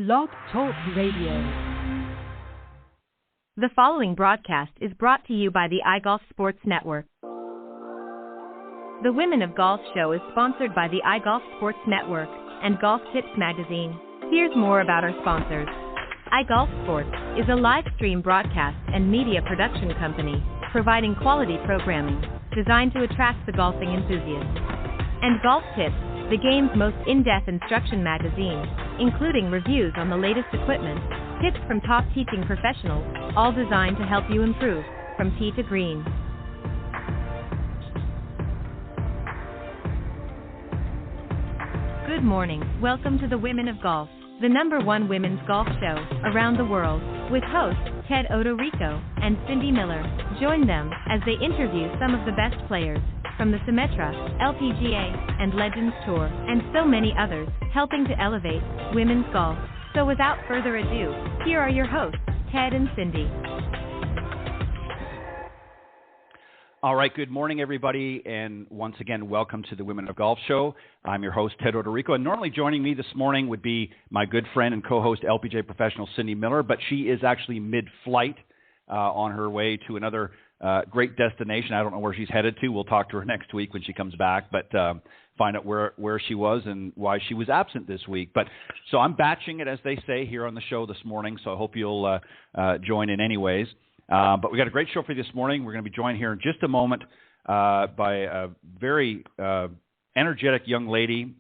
Blog Talk Radio. The following broadcast is brought to you by the iGolf Sports Network. The Women of Golf show is sponsored by the iGolf Sports Network and Golf Tips magazine. Here's more about our sponsors. iGolf Sports is a live stream broadcast and media production company providing quality programming designed to attract the golfing enthusiast. And Golf Tips, the game's most in-depth instruction magazine, including reviews on the latest equipment, tips from top teaching professionals, all designed to help you improve from tee to green. Good morning. Welcome to the Women of Golf, the #1 women's golf show around the world, with hosts Ted Odorico and Cindy Miller. Join them as they interview some of the best players from the Symetra, LPGA, and Legends Tour, and so many others, helping to elevate women's golf. So without further ado, here are your hosts, Ted and Cindy. All right, good morning, everybody, and once again, welcome to the Women of Golf show. I'm your host, Ted Odorico, and normally joining me this morning would be my good friend and co-host, LPGA professional Cindy Miller, but she is actually mid-flight on her way to another great destination. I don't know where she's headed to. We'll talk to her next week when she comes back, but find out where she was and why she was absent this week. But so I'm batching it, as they say, here on the show this morning, so I hope you'll join in anyways. But we got a great show for you this morning. We're going to be joined here in just a moment by a very energetic young lady,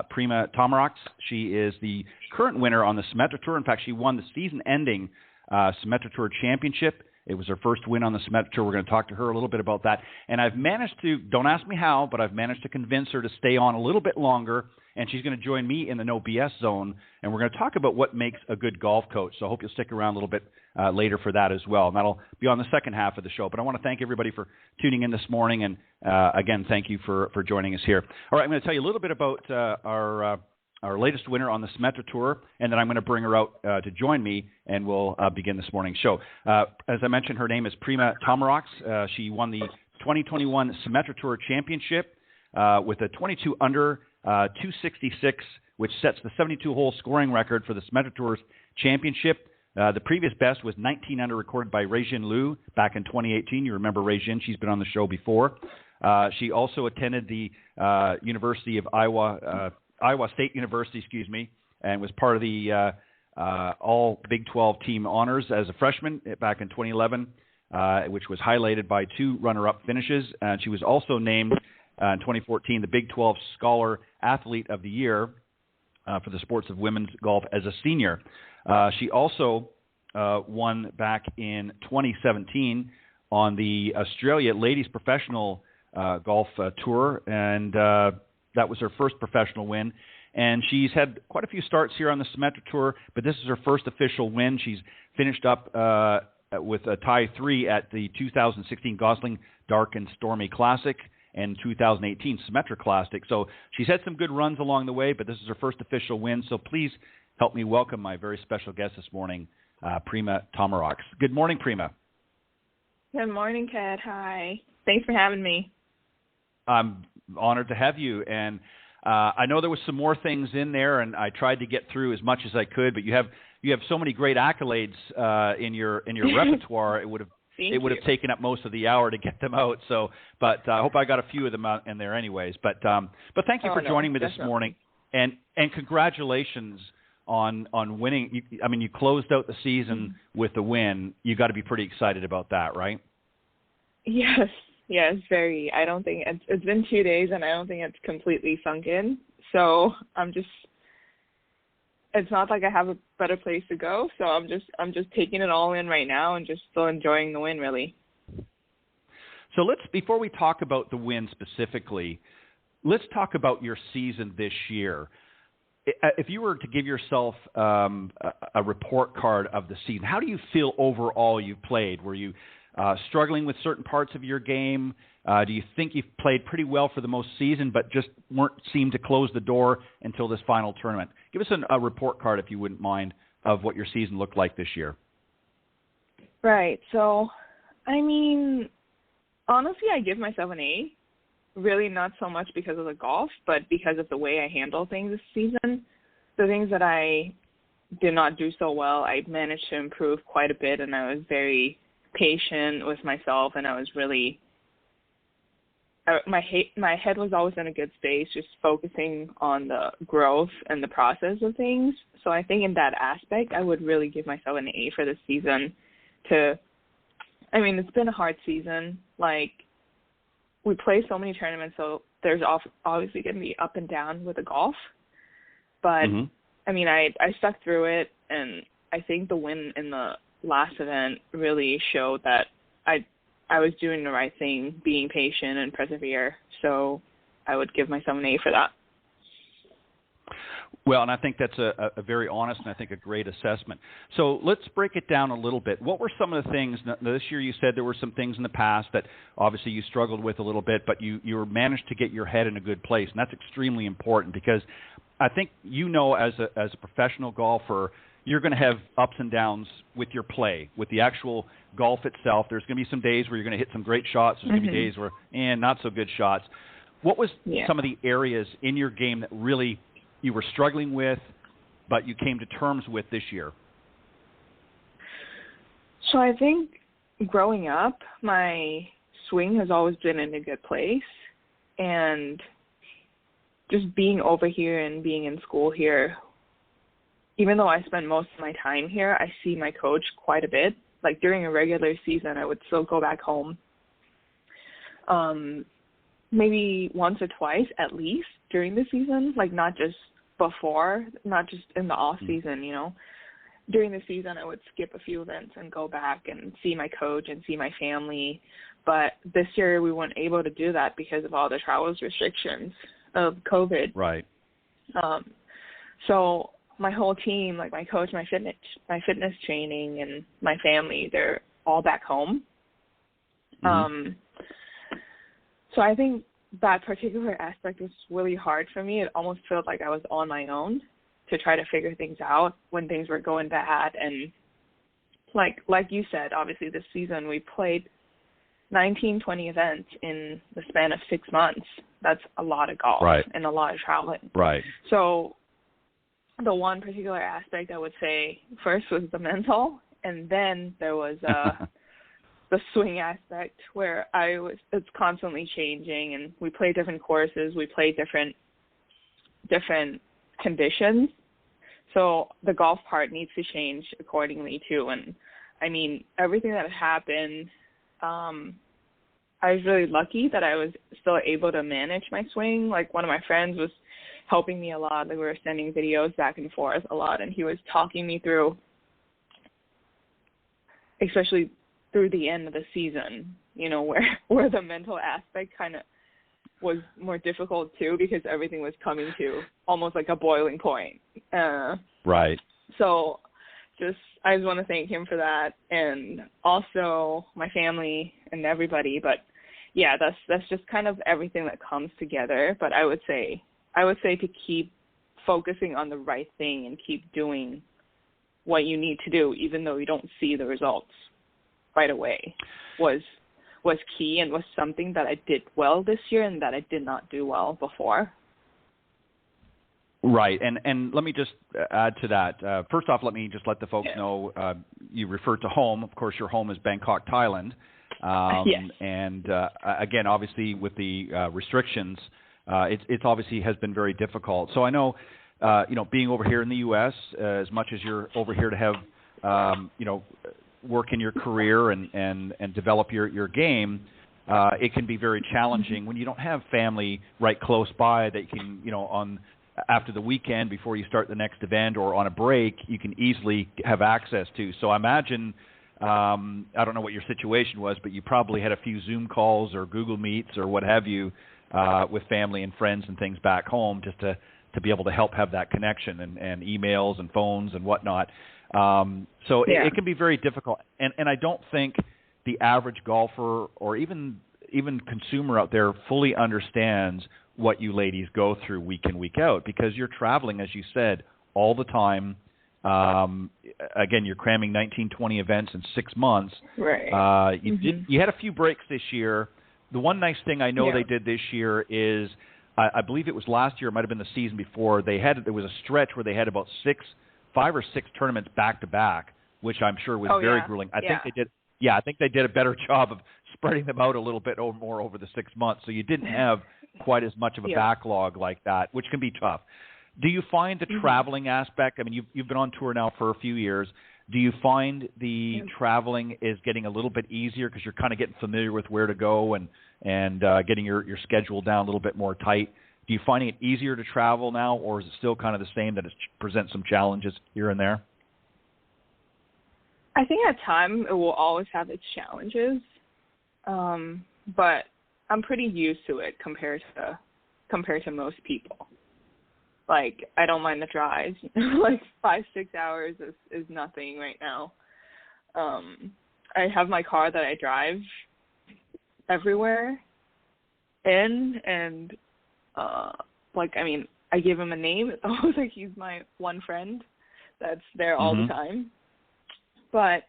Prima Thammaraks. She is the current winner on the Symetra Tour. In fact, she won the season-ending Symetra Tour Championship. It was her first win on the Symetra Tour. We're going to talk to her a little bit about that. And I've managed to, don't ask me how, but I've managed to convince her to stay on a little bit longer. And she's going to join me in the No BS zone. And we're going to talk about what makes a good golf coach. So I hope you'll stick around a little bit later for that as well. And that'll be on the second half of the show. But I want to thank everybody for tuning in this morning. And again, thank you for joining us here. All right, I'm going to tell you a little bit about our latest winner on the Symetra Tour, and then I'm going to bring her out to join me, and we'll begin this morning's show. As I mentioned, her name is Prima Thammaraks. She won the 2021 Symetra Tour Championship with a 22 under 266, which sets the 72-hole scoring record for the Symetra Tour's championship. The previous best was 19 under, recorded by Rejin Liu back in 2018. You remember Rejin; she's been on the show before. She also attended the University of Iowa State University, and was part of the all Big 12 team honors as a freshman back in 2011, which was highlighted by 2 runner-up finishes. And she was also named in 2014 the Big 12 Scholar Athlete of the Year for the sports of women's golf as a senior. She also won back in 2017 on the Australia Ladies Professional Golf Tour, and that was her first professional win. And she's had quite a few starts here on the Symetra Tour, but this is her first official win. She's finished up with a tie 3 at the 2016 Gosling Dark and Stormy Classic and 2018 Symetra Classic. So she's had some good runs along the way, but this is her first official win. So please help me welcome my very special guest this morning, Prima Thammaraks. Good morning, Prima. Good morning, Ted. Hi. Thanks for having me. I'm honored to have you, and I know there was some more things in there, and I tried to get through as much as I could. But you have so many great accolades in your repertoire. It would have taken up most of the hour to get them out. So, but I hope I got a few of them out in there, anyways. But thank you for joining me this morning, and congratulations on winning. You closed out the season with the win. You got to be pretty excited about that, right? Yes, very. I don't think it's been 2 days, and I don't think it's completely sunk in. So it's not like I have a better place to go. So I'm just taking it all in right now and just still enjoying the win, really. So before we talk about the win specifically, let's talk about your season this year. If you were to give yourself a report card of the season, how do you feel overall you played? Were you struggling with certain parts of your game? Do you think you've played pretty well for the most season, but just seemed to close the door until this final tournament? Give us a report card, if you wouldn't mind, of what your season looked like this year. Right. So, honestly, I give myself an A. Really not so much because of the golf, but because of the way I handle things this season. The things that I did not do so well, I managed to improve quite a bit, and I was very patient with myself, and I was really my head was always in a good space, just focusing on the growth and the process of things. So I think in that aspect, I would really give myself an A for this season. It's been a hard season. Like, we play so many tournaments, so there's obviously going to be up and down with the golf. But, I stuck through it, and I think the win in the last event really showed that I was doing the right thing, being patient and persevere. So I would give myself an A for that. Well, and I think that's a very honest and I think a great assessment. So let's break it down a little bit. What were some of the things, this year you said there were some things in the past that obviously you struggled with a little bit, but you managed to get your head in a good place, and that's extremely important because I think as a professional golfer, you're going to have ups and downs with your play, with the actual golf itself. There's going to be some days where you're going to hit some great shots. There's going to be days where, not so good shots. What was some of the areas in your game that really you were struggling with, but you came to terms with this year? So I think growing up, my swing has always been in a good place. And just being over here and being in school here, even though I spend most of my time here, I see my coach quite a bit. Like during a regular season, I would still go back home maybe once or twice at least during the season, like not just before, not just in the off season, During the season, I would skip a few events and go back and see my coach and see my family. But this year we weren't able to do that because of all the travel restrictions of COVID. Right. So my whole team, like my coach, my fitness training, and my family, they're all back home. So I think that particular aspect was really hard for me. It almost felt like I was on my own to try to figure things out when things were going bad. And like you said, obviously this season we played 19, 20 events in the span of 6 months. That's a lot of golf and a lot of traveling. Right. So the one particular aspect I would say first was the mental, and then there was the swing aspect where it's constantly changing, and we play different courses, we play different conditions. So the golf part needs to change accordingly too. And everything that happened, I was really lucky that I was still able to manage my swing. Like one of my friends was helping me a lot. Like we were sending videos back and forth a lot, and he was talking me through, especially through the end of the season, where the mental aspect kind of was more difficult too, because everything was coming to almost like a boiling point. Right. So I just want to thank him for that, and also my family and everybody. But yeah, that's just kind of everything that comes together. But I would say to keep focusing on the right thing and keep doing what you need to do, even though you don't see the results right away, was key, and was something that I did well this year and that I did not do well before. Right, and let me just add to that. First off, let me just let the folks know you referred to home. Of course, your home is Bangkok, Thailand. Yes. And again, obviously, with the restrictions, it's obviously has been very difficult. So I know, being over here in the U.S., as much as you're over here to have, work in your career and develop your game, it can be very challenging when you don't have family right close by that you can, after the weekend before you start the next event or on a break, you can easily have access to. So I imagine, I don't know what your situation was, but you probably had a few Zoom calls or Google Meets or what have you with family and friends and things back home just to be able to help have that connection and emails and phones and whatnot. It can be very difficult. And I don't think the average golfer or even consumer out there fully understands what you ladies go through week in, week out, because you're traveling, as you said, all the time. Again, you're cramming 19, 20 events in 6 months. Right. You had a few breaks this year. The one nice thing I know they did this year is, I believe it was last year, it might have been the season before, there was a stretch where they had about 6 5 or 6 tournaments back to back, which I'm sure was very grueling. I think they did. Yeah, I think they did a better job of spreading them out a little bit more over the 6 months, so you didn't have quite as much of a backlog like that, which can be tough. Do you find the traveling aspect? I mean, you've been on tour now for a few years. Do you find the traveling is getting a little bit easier because you're kind of getting familiar with where to go and getting your schedule down a little bit more tight? Do you finding it easier to travel now, or is it still kind of the same that it presents some challenges here and there? I think at times it will always have its challenges, but I'm pretty used to it compared to most people. Like, I don't mind the drives. Like 5-6 hours is nothing right now. I have my car that I drive everywhere in, and I give him a name. It's almost like he's my one friend that's there all the time. But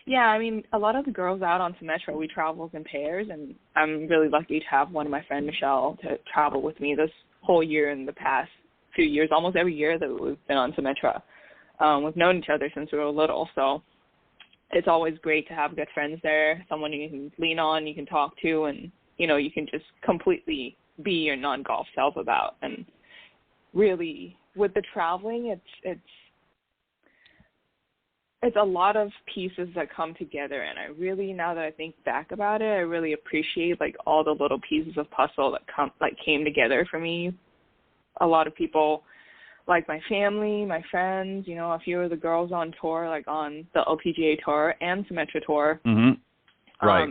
yeah, I mean, a lot of the girls out on Symetra, we travel in pairs, and I'm really lucky to have one of my friend Michelle to travel with me this whole year and the past few years, almost every year that we've been on Symetra. We've known each other since we were little, so it's always great to have good friends there, someone you can lean on, you can talk to, and, you know, you can just completely be your non-golf self about. And really, with the traveling, it's a lot of pieces that come together, and I really, now that I think back about it, I really appreciate, like, all the little pieces of puzzle that came together for me. A lot of people, like my family, my friends, you know, a few of the girls on tour, like on the LPGA tour and Symetra tour, right.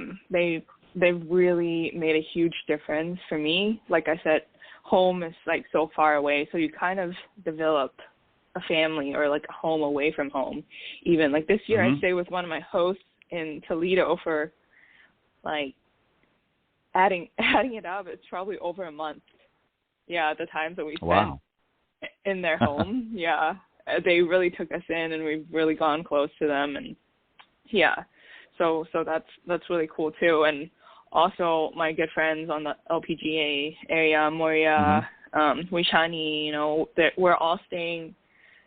They've really made a huge difference for me. Like I said, home is like so far away, so you kind of develop a family or like a home away from home. Even like this year, I stayed with one of my hosts in Toledo for like adding it up. It's probably over a month. Yeah, the times that we spent in their home. Yeah, they really took us in, and we've really gone close to them. And yeah, so that's really cool too. And also my good friends on the LPGA area, Moria, Wishani, you know, we're all staying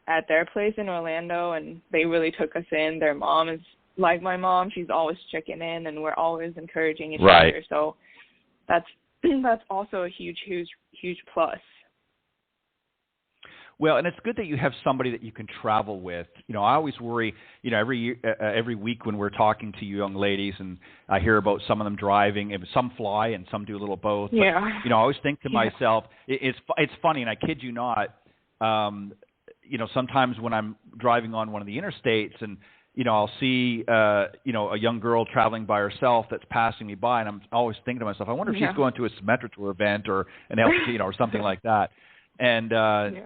at their place in Orlando, and they really took us in. Their mom is like my mom. She's always checking in, and we're always encouraging each other. So that's also a huge plus. Well, and it's good that you have somebody that you can travel with. You know, I always worry, you know, every week when we're talking to you young ladies, and I hear about some of them driving, and some fly and some do a little both. But, you know, I always think to myself, it's funny, and I kid you not, you know, sometimes when I'm driving on one of the interstates and, you know, I'll see, you know, a young girl traveling by herself that's passing me by, and I'm always thinking to myself, I wonder if she's going to a Symetra Tour event or an LPGA, you know, or something like that. And,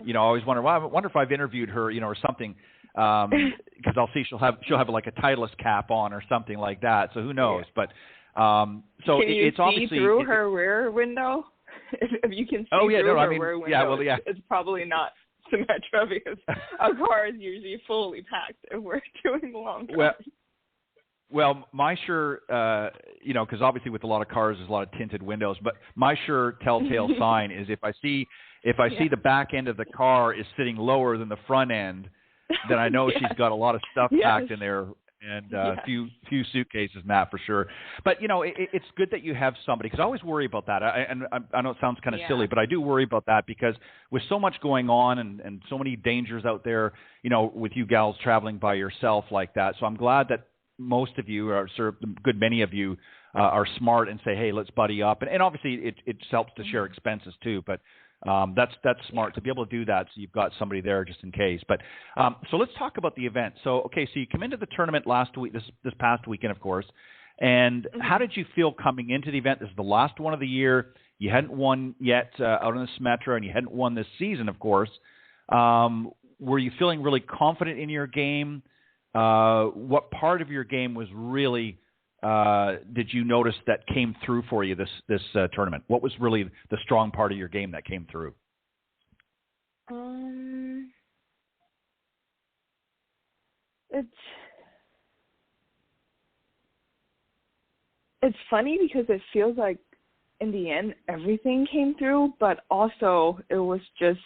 you know, I always wonder, well, I wonder if I've interviewed her, you know, or something, because I'll see she'll have like a Titleist cap on or something like that. So who knows? But so it's obviously. Can you see through her rear window? If you can see through her rear window, it's probably not Symetra, because our car is usually fully packed if we're doing long drives. Well, my sure, you know, because obviously with a lot of cars there's a lot of tinted windows, but my sure telltale sign is if I see the back end of the car is sitting lower than the front end, then I know she's got a lot of stuff packed in there, and a few suitcases, Matt, for sure. But, you know, it's good that you have somebody, because I always worry about that. I know it sounds kind of silly, but I do worry about that, because with so much going on and so many dangers out there, you know, with you gals traveling by yourself like that. So I'm glad that most of you, or a good many of you, are smart and say, hey, let's buddy up. And obviously it helps to share expenses too, but that's smart to be able to do that, so you've got somebody there just in case. But so let's talk about the event. So you come into the tournament last week, this past weekend, of course. And how did you feel coming into the event? This is the last one of the year. You hadn't won yet out on the Symetra, and you hadn't won this season, of course. Were you feeling really confident in your game? What part of your game was really did you notice that came through for you this tournament? What was really the strong part of your game that came through? It's funny because it feels like in the end everything came through, but also it was just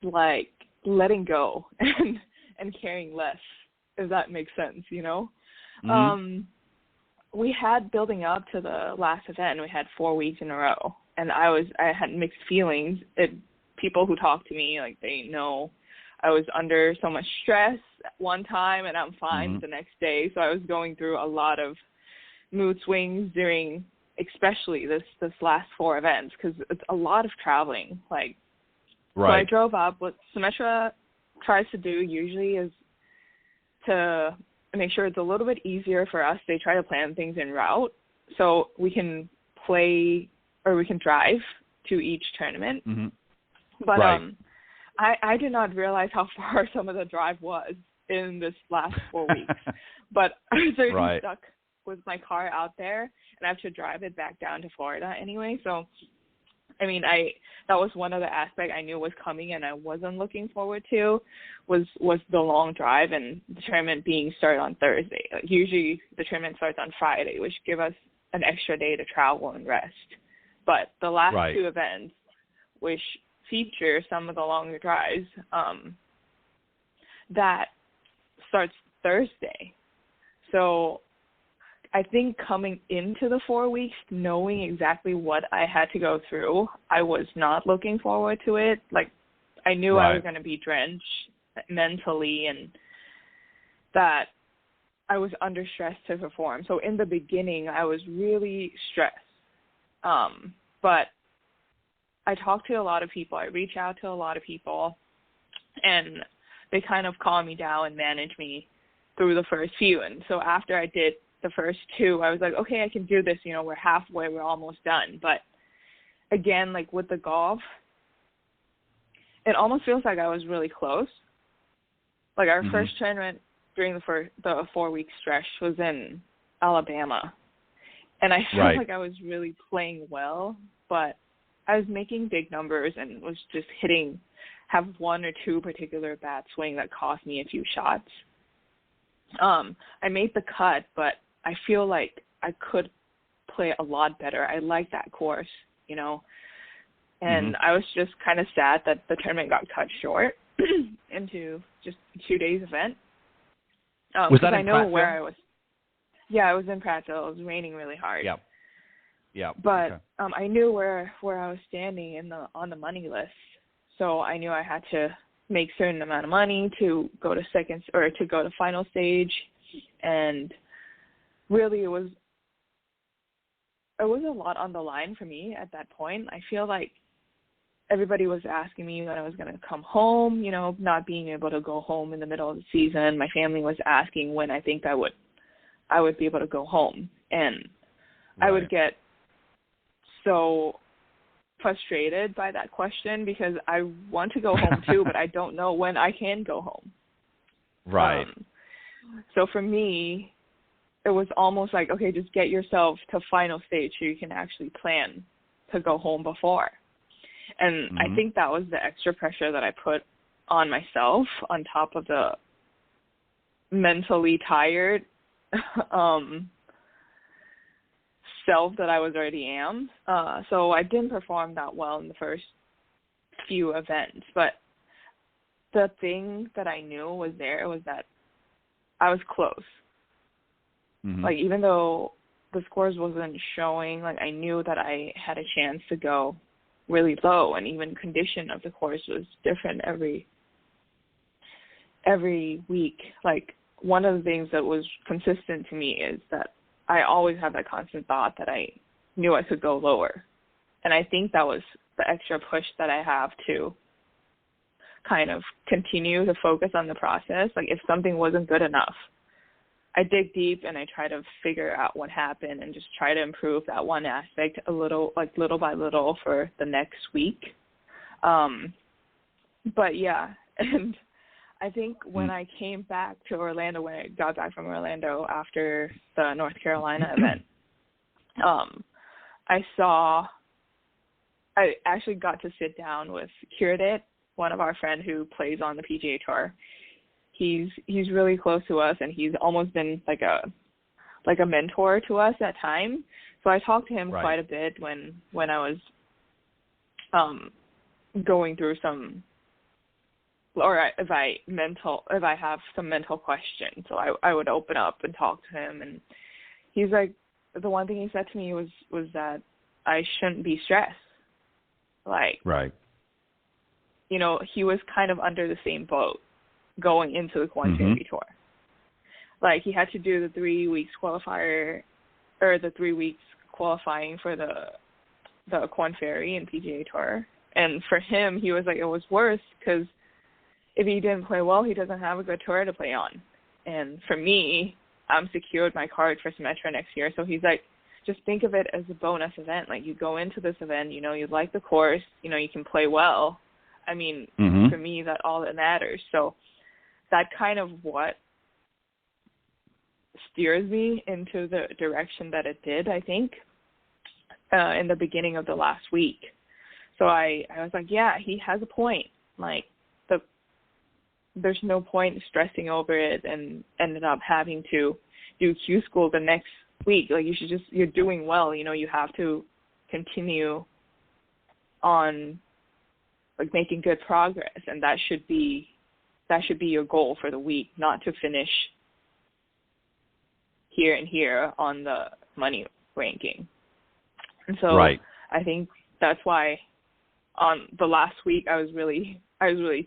like letting go and caring less, if that makes sense, you know? Mm-hmm. We had, building up to the last event, we had 4 weeks in a row, and I had mixed feelings. People who talk to me, like, they know I was under so much stress at one time, and I'm fine the next day. So I was going through a lot of mood swings during, especially this last 4 events, because it's a lot of traveling. Like, so I drove up. What Symetra tries to do usually is to make sure it's a little bit easier for us. They try to plan things en route so we can play or we can drive to each tournament. Mm-hmm. But I did not realize how far some of the drive was in this last 4 weeks. But I was already stuck with my car out there, and I have to drive it back down to Florida anyway. So, I mean, that was one of the aspects I knew was coming and I wasn't looking forward to was the long drive and the tournament being started on Thursday. Like, usually the tournament starts on Friday, which give us an extra day to travel and rest. But the last 2 events, which feature some of the longer drives, that starts Thursday. So I think coming into the 4 weeks, knowing exactly what I had to go through, I was not looking forward to it. Like, I knew I was going to be drenched mentally and that I was under stress to perform. So in the beginning, I was really stressed. But I talked to a lot of people. I reached out to a lot of people, and they kind of calmed me down and managed me through the first few. And so after I did the first 2, I was like, okay, I can do this. You know, we're halfway. We're almost done. But again, like with the golf, it almost feels like I was really close. Like our first tournament during the 4-week stretch was in Alabama. And I felt like I was really playing well, but I was making big numbers and was just have 1 or 2 particular bad swing that cost me a few shots. I made the cut, but I feel like I could play a lot better. I like that course, you know, and I was just kind of sad that the tournament got cut short into just a 2-day event. Was that in I know Prattville? where I was. Yeah, I was in Prattville. It was raining really hard. Yeah. But I knew where I was standing on the money list, so I knew I had to make a certain amount of money to go to final stage, and really it was a lot on the line for me at that point. I feel like everybody was asking me when I was going to come home, you know, not being able to go home in the middle of the season. My family was asking when I think I would be able to go home, and I would get so frustrated by that question because I want to go home too, but I don't know when I can go home. So for me, it was almost like, okay, just get yourself to final stage so you can actually plan to go home before. And I think that was the extra pressure that I put on myself on top of the mentally tired self that I was already am. So I didn't perform that well in the first few events. But the thing that I knew was that I was close. Like, even though the scores wasn't showing, like, I knew that I had a chance to go really low, and even condition of the course was different every week. Like, one of the things that was consistent to me is that I always had that constant thought that I knew I could go lower. And I think that was the extra push that I have to kind of continue to focus on the process. Like, if something wasn't good enough, I dig deep and I try to figure out what happened and just try to improve that one aspect little by little for the next week. But yeah, and I think when I came back to Orlando, when I got back from Orlando after the North Carolina event, I actually got to sit down with Kiradit, one of our friends who plays on the PGA Tour. He's really close to us, and he's almost been like a mentor to us at times. So I talked to him quite a bit when I was going through some or if I have some mental questions. So I would open up and talk to him, and he's like, the one thing he said to me was that I shouldn't be stressed. Like, right. You know, he was kind of under the same boat going into the Korn Ferry Tour. Like, he had to do the 3 weeks qualifier, or the 3 weeks qualifying for the Korn Ferry and PGA Tour. And for him, he was like, it was worse because if he didn't play well, he doesn't have a good tour to play on. And for me, I'm secured my card for Symetra next year. So he's like, just think of it as a bonus event. Like, you go into this event, you know, you like the course, you know, you can play well. I mean, for me, that's all that matters. So that kind of what steers me into the direction that it did, I think, in the beginning of the last week. So I was like, yeah, he has a point. Like, there's no point stressing over it and ended up having to do Q school the next week. Like, you're doing well. You know, you have to continue on, like, making good progress, and that should be your goal for the week, not to finish here and here on the money ranking. And so I think that's why on the last week I was really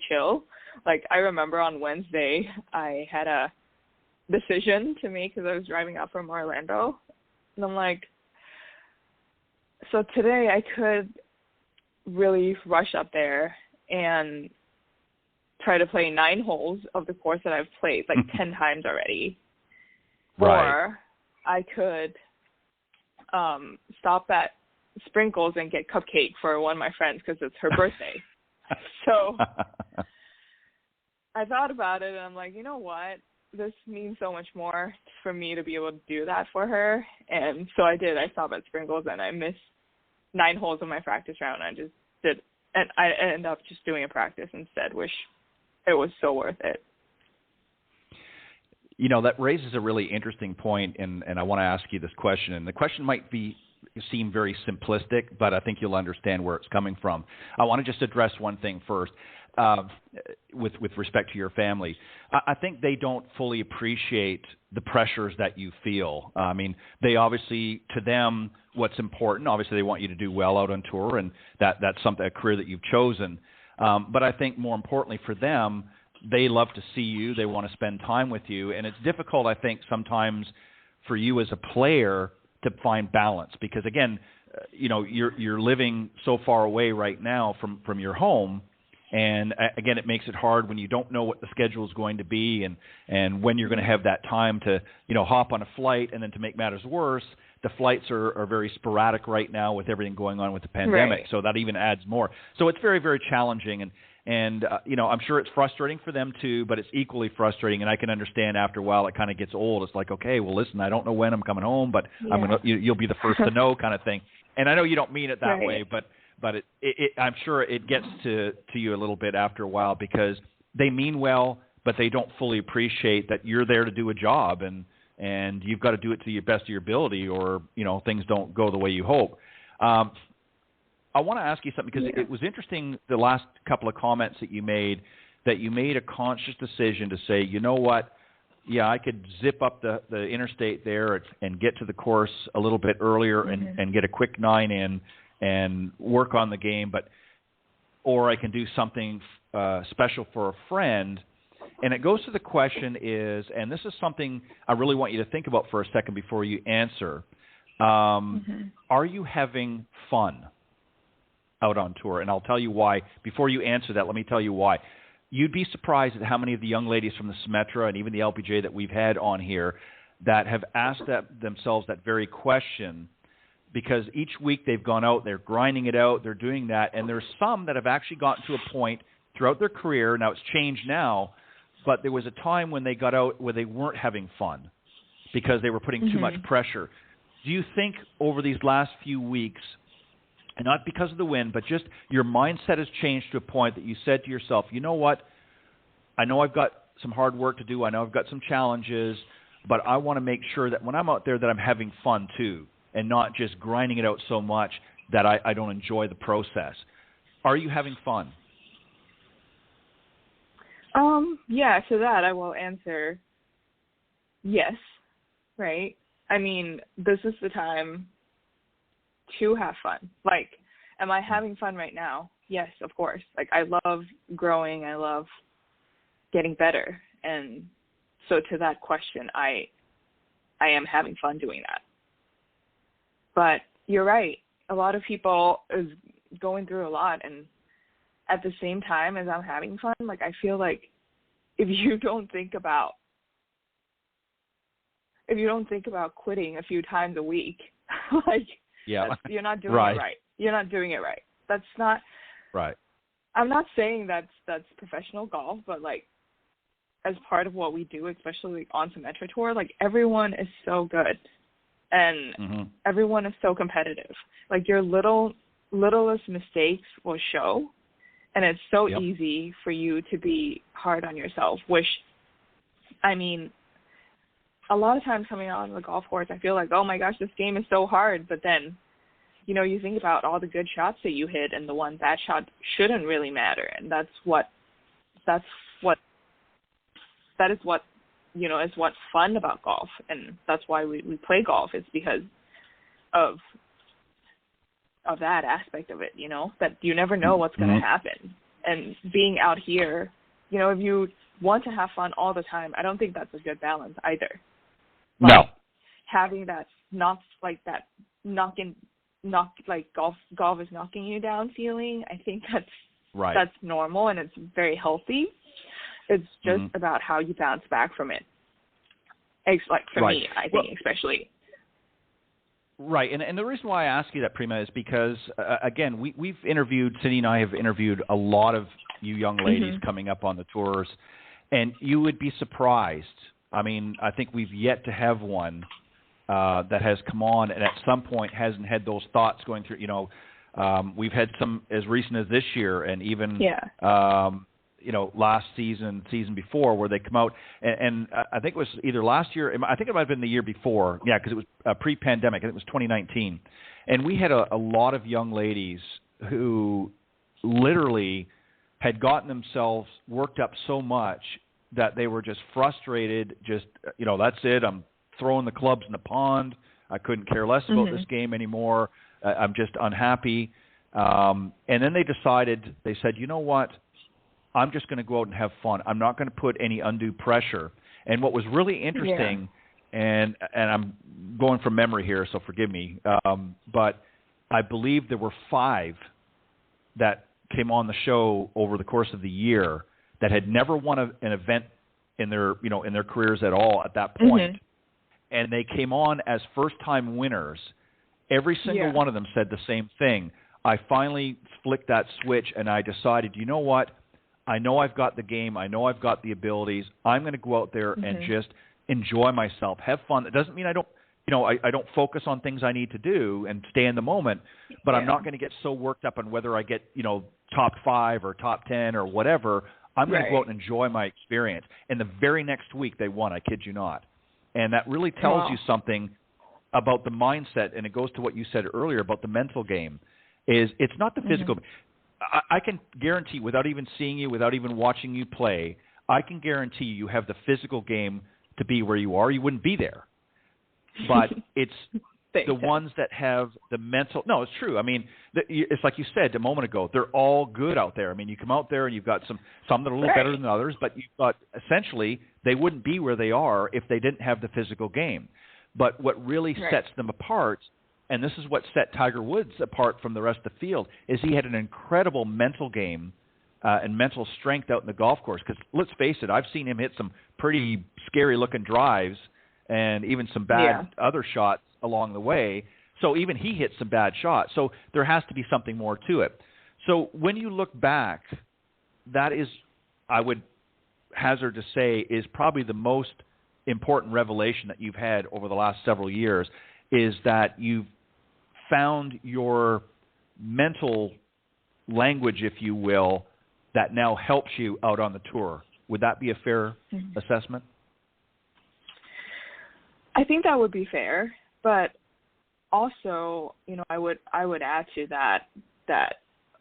chill. Like, I remember on Wednesday I had a decision to make because I was driving up from Orlando, and I'm like, so today I could really rush up there and try to play 9 holes of the course that I've played like 10 times already. Or I could stop at Sprinkles and get cupcake for one of my friends because it's her birthday. So I thought about it, and I'm like, you know what? This means so much more for me to be able to do that for her. And so I did. I stopped at Sprinkles, and I missed 9 holes of my practice round. I just did, and I ended up just doing a practice instead, which it was so worth it. You know, that raises a really interesting point, and I want to ask you this question. And the question might seem very simplistic, but I think you'll understand where it's coming from. I want to just address one thing first. With respect to your family, I think they don't fully appreciate the pressures that you feel. I mean, they obviously, to them, what's important, obviously they want you to do well out on tour, and that's a career that you've chosen. But I think more importantly for them, they love to see you. They want to spend time with you. And it's difficult, I think, sometimes for you as a player to find balance because, again, you know, you're living so far away right now from your home. And again, it makes it hard when you don't know what the schedule is going to be and when you're going to have that time to, you know, hop on a flight. And then to make matters worse, the flights are very sporadic right now with everything going on with the pandemic. Right. So that even adds more. So it's very, very challenging. And you know, I'm sure it's frustrating for them too, but it's equally frustrating. And I can understand after a while it kind of gets old. It's like, okay, well, listen, I don't know when I'm coming home, but you'll be the first to know kind of thing. And I know you don't mean it that way, but I'm sure it gets to you a little bit after a while because they mean well, but they don't fully appreciate that you're there to do a job and you've got to do it to the best of your ability or, you know, things don't go the way you hope. I want to ask you something because it was interesting the last couple of comments that you made a conscious decision to say, you know what, yeah, I could zip up the interstate there and get to the course a little bit earlier and get a quick 9 in and work on the game, or I can do something special for a friend. And it goes to the question is, and this is something I really want you to think about for a second before you answer, are you having fun out on tour? And I'll tell you why. Before you answer that, let me tell you why. You'd be surprised at how many of the young ladies from the Symetra and even the LPGA that we've had on here that have asked themselves that very question, because each week they've gone out, they're grinding it out, they're doing that, and there's some that have actually gotten to a point throughout their career, now it's changed now, but there was a time when they got out where they weren't having fun because they were putting too much pressure. Do you think over these last few weeks, and not because of the win, but just your mindset has changed to a point that you said to yourself, you know what, I know I've got some hard work to do, I know I've got some challenges, but I want to make sure that when I'm out there that I'm having fun too, and not just grinding it out so much that I don't enjoy the process. Are you having fun? Yeah, to that I will answer yes, right? I mean, this is the time to have fun. Like, am I having fun right now? Yes, of course. Like, I love growing. I love getting better. And so to that question, I am having fun doing that. But you're right. A lot of people is going through a lot, and at the same time as I'm having fun, like, I feel like if you don't think about quitting a few times a week, like, you're not doing it right. You're not doing it right. That's not right. I'm not saying that's professional golf, but like, as part of what we do, especially like on Symetra Tour, like, everyone is so good, and everyone is so competitive. Like, your littlest mistakes will show, and it's so easy for you to be hard on yourself. Which, I mean, a lot of times coming out on the golf course, I feel like, oh my gosh, this game is so hard. But then, you know, you think about all the good shots that you hit, and the one bad shot shouldn't really matter. And that is what, you know, is what's fun about golf. And that's why we play golf, is because of that aspect of it, you know, that you never know what's going to happen. And being out here, you know, if you want to have fun all the time, I don't think that's a good balance either. Like, no. Having that like golf is knocking you down feeling, I think that's normal, and it's very healthy. It's just about how you bounce back from it. Like, for me, I think, especially. Right, and the reason why I ask you that, Prima, is because, again, we've interviewed, Cindy and I have interviewed a lot of you young ladies coming up on the tours, and you would be surprised. I mean, I think we've yet to have one that has come on and at some point hasn't had those thoughts going through. You know, we've had some as recent as this year, and even you know, last season before, where they come out, and I think it was either last year, I think it might have been the year before, because it was pre-pandemic, and it was 2019, and we had a lot of young ladies who literally had gotten themselves worked up so much that they were just frustrated, just, you know, that's it, I'm throwing the clubs in the pond, I couldn't care less about this game anymore, I'm just unhappy, and then they said, you know what, I'm just going to go out and have fun. I'm not going to put any undue pressure. And what was really interesting, and I'm going from memory here, so forgive me, but I believe there were 5 that came on the show over the course of the year that had never won an event in their careers at all at that point. And they came on as first-time winners. Every single one of them said the same thing. I finally flicked that switch, and I decided, you know what? I know I've got the game. I know I've got the abilities. I'm going to go out there and just enjoy myself, have fun. It doesn't mean I don't, you know, I don't focus on things I need to do and stay in the moment, but I'm not going to get so worked up on whether I get, you know, top 5 or top 10 or whatever. I'm going to go out and enjoy my experience. And the very next week they won, I kid you not. And that really tells you something about the mindset, and it goes to what you said earlier about the mental game, is it's not the physical. I can guarantee, without even seeing you, without even watching you play, I can guarantee you have the physical game to be where you are. You wouldn't be there. But it's the ones that have the mental – no, it's true. I mean, it's like you said a moment ago. They're all good out there. I mean, you come out there and you've got some that are a little better than others, but you've got – essentially, they wouldn't be where they are if they didn't have the physical game. But what really sets them apart – and this is what set Tiger Woods apart from the rest of the field, is he had an incredible mental game and mental strength out in the golf course. Because let's face it, I've seen him hit some pretty scary-looking drives and even some bad other shots along the way. So even he hit some bad shots. So there has to be something more to it. So when you look back, that is, I would hazard to say, is probably the most important revelation that you've had over the last several years, is that you've found your mental language, if you will, that now helps you out on the tour. Would that be a fair assessment? I think that would be fair, but also, you know, I would add to that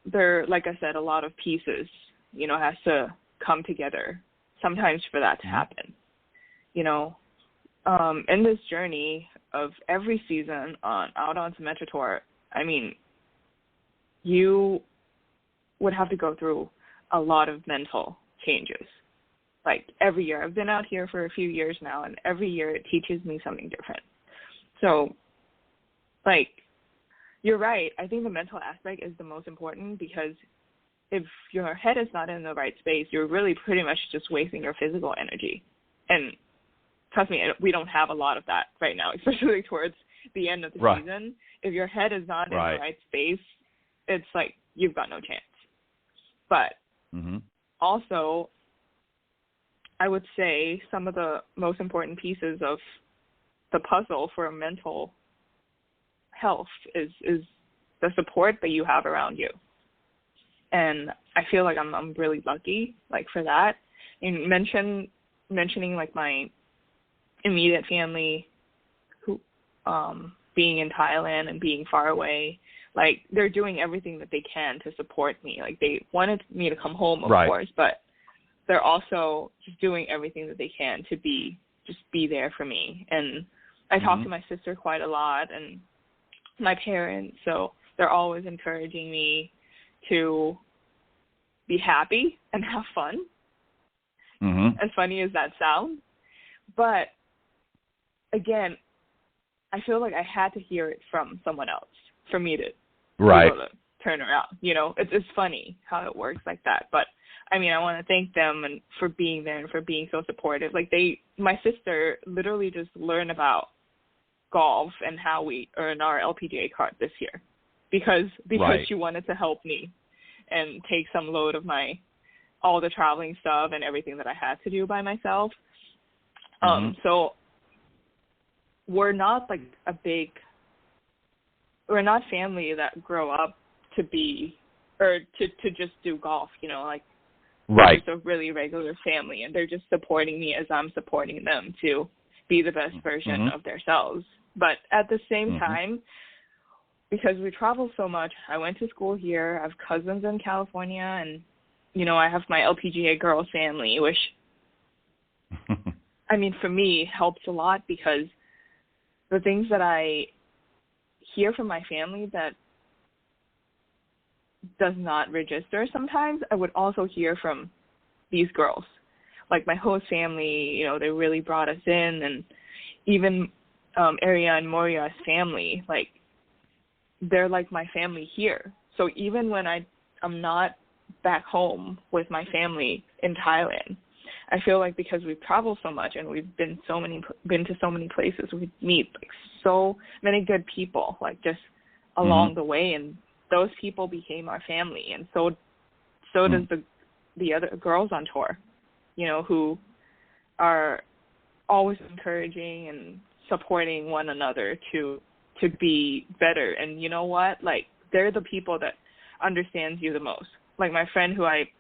there, like I said, a lot of pieces, you know, has to come together sometimes for that to happen. In this journey of every season out on Symetra Tour, I mean, you would have to go through a lot of mental changes. Like every year, I've been out here for a few years now, and every year it teaches me something different. So, like, you're right. I think the mental aspect is the most important, because if your head is not in the right space, you're really pretty much just wasting your physical energy. And trust me, we don't have a lot of that right now, especially towards the end of the season. If your head is not in the right space, it's like you've got no chance. But also, I would say some of the most important pieces of the puzzle for mental health is the support that you have around you. And I feel like I'm really lucky, like, for that. And mentioning like my immediate family who being in Thailand and being far away, like, they're doing everything that they can to support me. Like, they wanted me to come home, of course, but they're also just doing everything that they can to be there for me. And I talk to my sister quite a lot, and my parents, so they're always encouraging me to be happy and have fun, as funny as that sounds. But again, I feel like I had to hear it from someone else for me to be able to turn around. It's funny how it works like that. But I mean, I want to thank them and for being there and for being so supportive. Like, my sister literally just learned about golf and how we earn our LPGA card this year because she wanted to help me and take some load of all the traveling stuff and everything that I had to do by myself. So we're not like we're not family that grow up to be, or to just do golf, They're just a really regular family, and they're just supporting me as I'm supporting them to be the best version of themselves. But at the same time, because we travel so much, I went to school here. I have cousins in California, and, I have my LPGA girls family, which, I mean, for me, helps a lot, because the things that I hear from my family that does not register sometimes, I would also hear from these girls. Like my host family, they really brought us in, and even Aria and Moria's family, like, they're like my family here. So even when I'm not back home with my family in Thailand, I feel like because we've traveled so much and we've been to so many places, we meet like so many good people, like, just along the way, and those people became our family. And so does the other girls on tour, who are always encouraging and supporting one another to be better. And you know what? Like, they're the people that understands you the most. Like my friend who I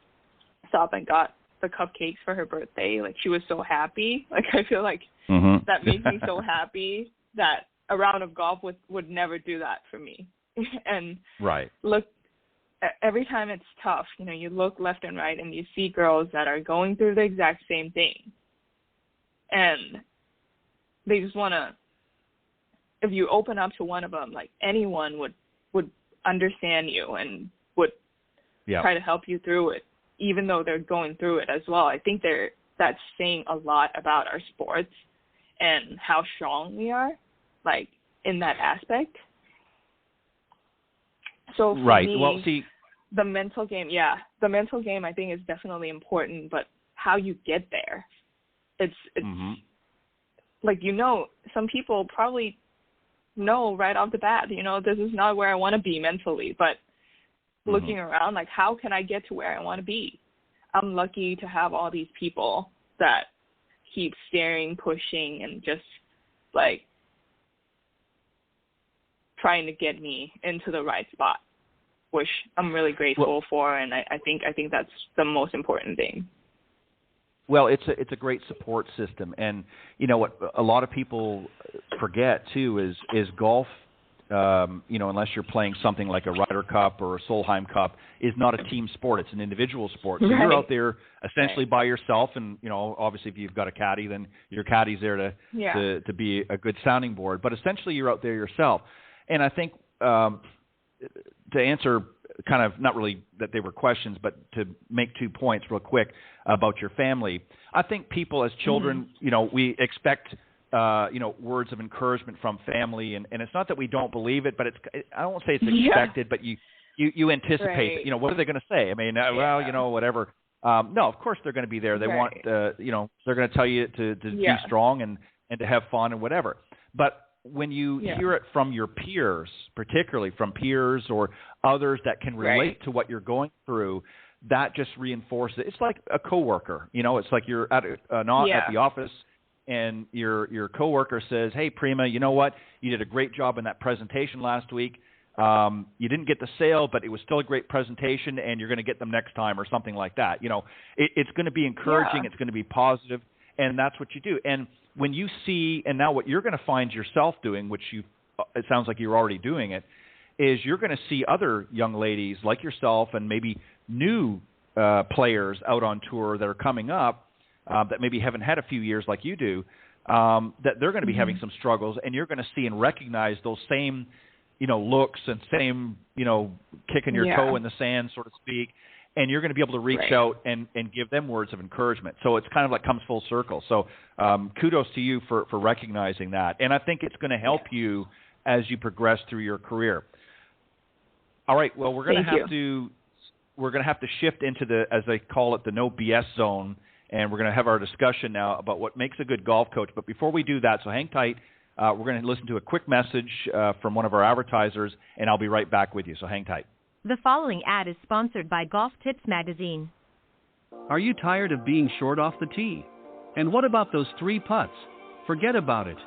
stopped and got the cupcakes for her birthday, like, she was so happy. Like, I feel like that makes me so happy that a round of golf would never do that for me. And look, every time it's tough, you look left and right and you see girls that are going through the exact same thing. And they just want to, if you open up to one of them, like, anyone would understand you and would try to help you through it, even though they're going through it as well. I think that's saying a lot about our sports and how strong we are, like, in that aspect. So for me, the mental game, I think is definitely important, but how you get there, it's like, some people probably know right off the bat, this is not where I want to be mentally, but looking around, like, how can I get to where I want to be? I'm lucky to have all these people that keep staring, pushing, and just, like, trying to get me into the right spot, which I'm really grateful for, and I think that's the most important thing. Well, it's a great support system, and what a lot of people forget too is golf unless you're playing something like a Ryder Cup or a Solheim Cup, is not a team sport. It's an individual sport. So you're out there essentially by yourself, and obviously if you've got a caddy, then your caddy's there to be a good sounding board. But essentially you're out there yourself. And I think to answer kind of, not really that they were questions, but to make 2 points real quick about your family, I think people as children, we expect words of encouragement from family, and it's not that we don't believe it, but I don't want to say it's expected, but you anticipate, what are they going to say? I mean, whatever. No, of course they're going to be there. They want, they're going to tell you to be strong and to have fun and whatever. But when you hear it from your peers, particularly from peers or others that can relate to what you're going through, that just reinforces it. It's like a coworker, it's like you're at at the office, and your coworker says, "Hey, Prima, you know what? You did a great job in that presentation last week. You didn't get the sale, but it was still a great presentation, and you're going to get them next time," or something like that. It's going to be encouraging. It's going to be positive, and that's what you do. And when you see, and now what you're going to find yourself doing, which it sounds like you're already doing it, is you're going to see other young ladies like yourself and maybe new players out on tour that are coming up, that maybe haven't had a few years like you do, that they're going to be having some struggles, and you're going to see and recognize those same, looks and same, kicking your toe in the sand, so to speak, and you're going to be able to reach out and give them words of encouragement. So it's kind of like comes full circle. So kudos to you for recognizing that. And I think it's going to help you as you progress through your career. All right, well, we're going to have to shift into the, as they call it, the no BS zone. And we're going to have our discussion now about what makes a good golf coach. But before we do that, so hang tight. We're going to listen to a quick message from one of our advertisers, and I'll be right back with you. So hang tight. The following ad is sponsored by Golf Tips Magazine. Are you tired of being short off the tee? And what about those 3 putts? Forget about it.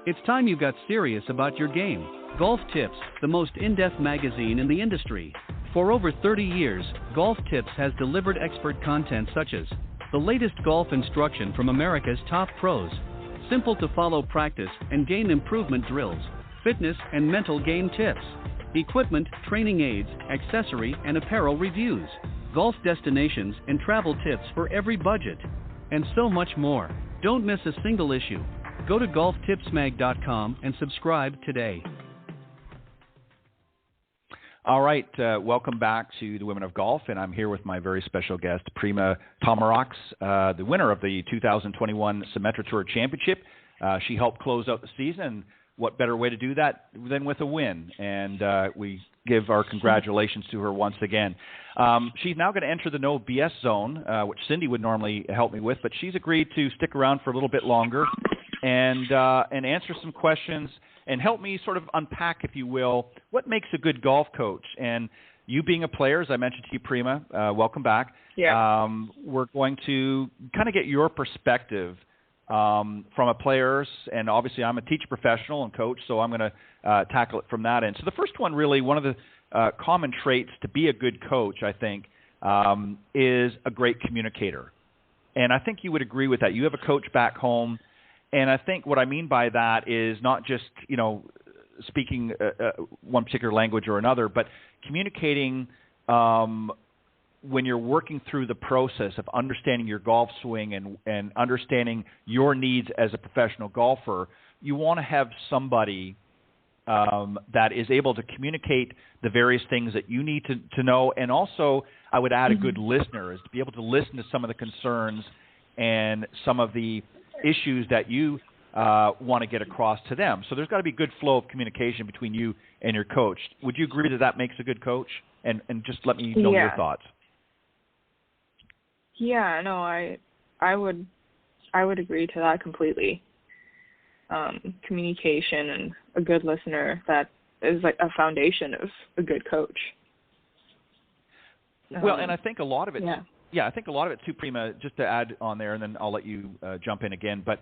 It's time you got serious about your game. Golf Tips, the most in-depth magazine in the industry. For over 30 years, Golf Tips has delivered expert content such as the latest golf instruction from America's top pros, simple to follow practice and game improvement drills, fitness and mental game tips, equipment, training aids, accessory and apparel reviews, golf destinations and travel tips for every budget, and so much more. Don't miss a single issue. Go to golftipsmag.com and subscribe today. All right, welcome back to the Women of Golf, and I'm here with my very special guest, Prima Thammaraks, the winner of the 2021 Symetra Tour Championship. She helped close out the season. What better way to do that than with a win? And we give our congratulations to her once again. She's now going to enter the no BS zone, which Cindy would normally help me with, but she's agreed to stick around for a little bit longer and answer some questions and help me sort of unpack, if you will, what makes a good golf coach. And you being a player, as I mentioned to you, Prima, welcome back. Yeah. We're going to kind of get your perspective from a player's, and obviously I'm a teacher professional and coach, so I'm going to tackle it from that end. So the first one, really, one of the common traits to be a good coach, I think, is a great communicator. And I think you would agree with that. You have a coach back home. And I think what I mean by that is not just, speaking one particular language or another, but communicating when you're working through the process of understanding your golf swing and understanding your needs as a professional golfer. You want to have somebody that is able to communicate the various things that you need to know. And also, I would add a good listener, is to be able to listen to some of the concerns and some of the issues that you want to get across to them. So there's got to be a good flow of communication between you and your coach. Would you agree that that makes a good coach? And just let me know your thoughts. Yeah, no, I would agree to that completely. Communication and a good listener, that is like a foundation of a good coach. Well, and I think a lot of it. Yeah, I think a lot of it too, Prima, just to add on there, and then I'll let you jump in again. But,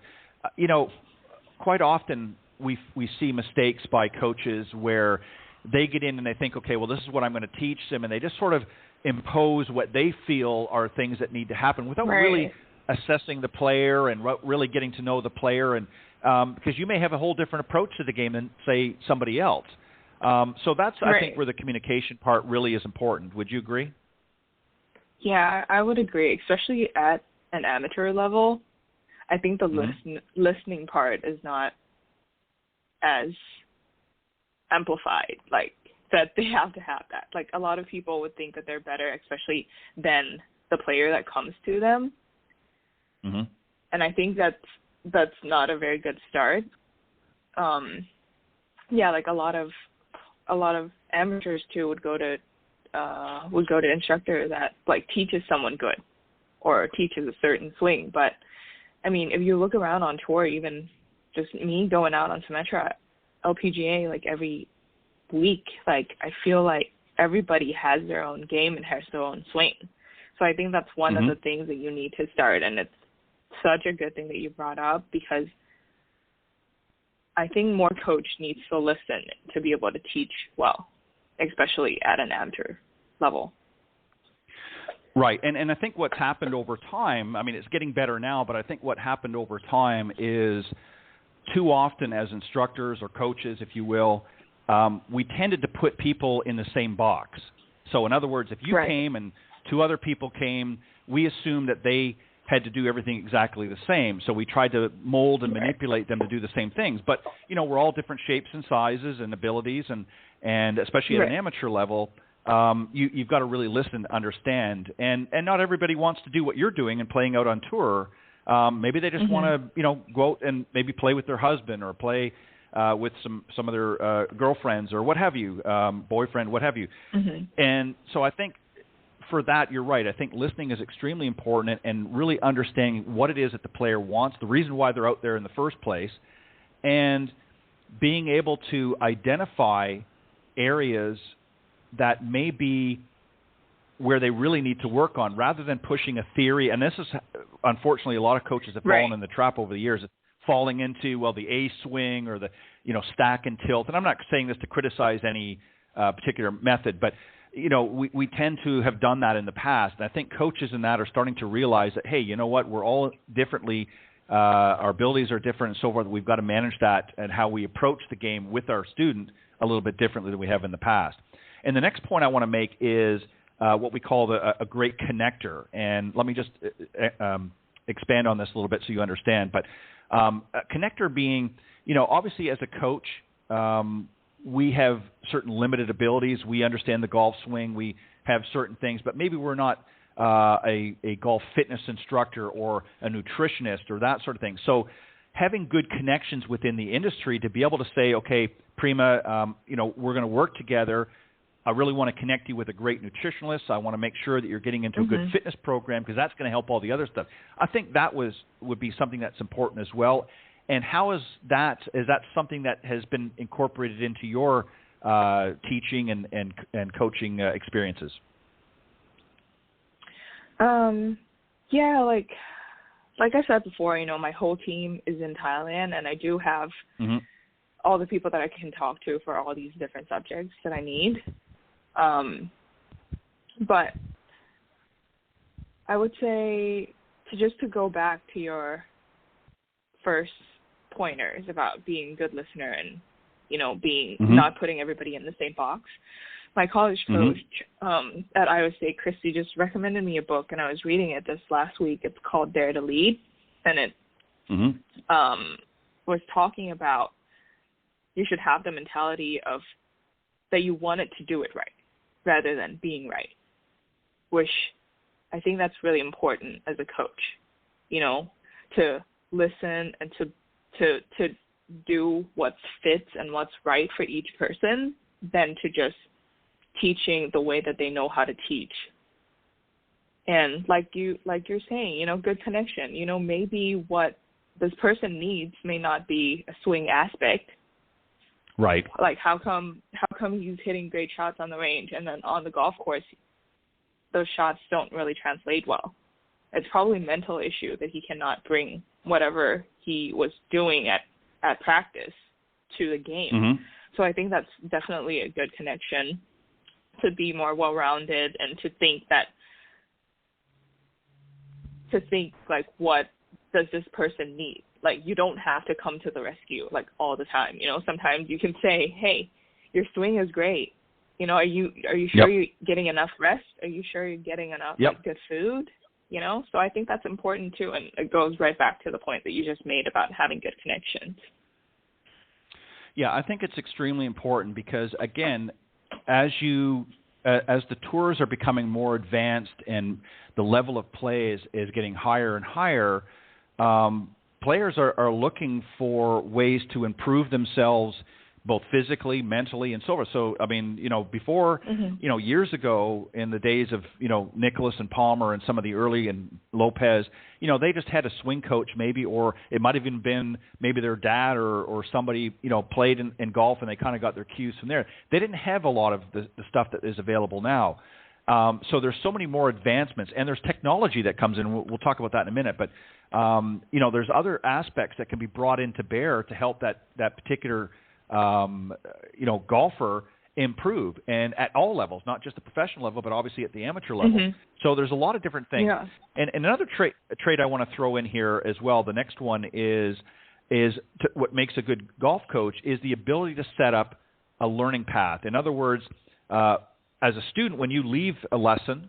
quite often we see mistakes by coaches where they get in and they think, okay, well, this is what I'm going to teach them, and they just sort of impose what they feel are things that need to happen without really assessing the player and really getting to know the player. And because you may have a whole different approach to the game than, say, somebody else. So that's, Right. I think, where the communication part really is important. Would you agree? Yeah, I would agree, especially at an amateur level. I think the listening part is not as amplified, like that they have to have that. Like a lot of people would think that they're better, especially than the player that comes to them. Mm-hmm. And I think that's not a very good start. Yeah, like a lot of amateurs too would go to instructor that like teaches someone good or teaches a certain swing. But I mean, if you look around on tour, even just me going out on Symetra, LPGA, like every week, like I feel like everybody has their own game and has their own swing. So I think that's one of the things that you need to start, and it's such a good thing that you brought up, because I think more coach needs to listen to be able to teach well, especially at an amateur level. Right, and I think what's happened over time, I mean, it's getting better now, but I think what happened over time is too often as instructors or coaches, if you will, we tended to put people in the same box. So in other words, if you came and two other people came, we assumed that they had to do everything exactly the same. So we tried to mold and manipulate them to do the same things. But, you know, we're all different shapes and sizes and abilities, and especially at an amateur level, you've got to really listen to understand. And not everybody wants to do what you're doing and playing out on tour. Maybe they just want to, you know, go out and maybe play with their husband or play with some of their girlfriends or what have you, boyfriend, what have you. And so I think for that, you're right. I think listening is extremely important, and really understanding what it is that the player wants, the reason why they're out there in the first place, and being able to identify areas that may be where they really need to work on, rather than pushing a theory. And this is, unfortunately, a lot of coaches have fallen in the trap over the years, falling into, well, the A swing or the, you know, stack and tilt. And I'm not saying this to criticize any particular method, but you know, we tend to have done that in the past. And I think coaches in that are starting to realize that, hey, you know what, we're all differently, our abilities are different and so forth. We've got to manage that and how we approach the game with our student a little bit differently than we have in the past. And the next point I want to make is what we call a great connector. And let me just expand on this a little bit so you understand. But a connector being, you know, obviously as a coach, we have certain limited abilities. We understand the golf swing. We have certain things, but maybe we're not a golf fitness instructor or a nutritionist or that sort of thing. So having good connections within the industry to be able to say, okay, Prima, you know, we're going to work together. I really want to connect you with a great nutritionalist. I want to make sure that you're getting into a good fitness program, because that's going to help all the other stuff. I think that would be something that's important as well. And how is that something that has been incorporated into your teaching and coaching experiences? Yeah, like I said before, you know, my whole team is in Thailand, and I do have all the people that I can talk to for all these different subjects that I need. But I would say to go back to your first pointers about being a good listener and, you know, being not putting everybody in the same box. My college coach at Iowa State, Christy, just recommended me a book, and I was reading it this last week. It's called Dare to Lead, and it was talking about you should have the mentality of that you want it to do it right rather than being right, which I think that's really important as a coach, you know, to listen and to do what fits and what's right for each person than to just teaching the way that they know how to teach. And like you're saying, you know, good connection, you know, maybe what this person needs may not be a swing aspect. Right. Like how come he's hitting great shots on the range, and then on the golf course those shots don't really translate well? It's probably a mental issue that he cannot bring whatever he was doing at practice to the game. So I think that's definitely a good connection, to be more well-rounded and to think like, what does this person need? Like, you don't have to come to the rescue like all the time. You know, sometimes you can say, hey, your swing is great. You know, are you sure Yep. you're getting enough rest? Are you sure you're getting enough Yep. like, good food? You know, so I think that's important too, and it goes right back to the point that you just made about having good connections. Yeah, I think it's extremely important because, again, as the tours are becoming more advanced and the level of play is getting higher and higher, players are looking for ways to improve themselves both physically, mentally, and so forth. So, I mean, you know, before, you know, years ago in the days of, you know, Nicholas and Palmer and some of the early and Lopez, you know, they just had a swing coach maybe, or it might have even been maybe their dad or somebody, you know, played in golf and they kind of got their cues from there. They didn't have a lot of the stuff that is available now. So there's so many more advancements, and there's technology that comes in. We'll talk about that in a minute. But, you know, there's other aspects that can be brought into bear to help that particular you know, golfer improve, and at all levels, not just the professional level, but obviously at the amateur level. So there's a lot of different things. Yeah. And another trait I want to throw in here as well, the next one is what makes a good golf coach is the ability to set up a learning path. In other words, as a student, when you leave a lesson,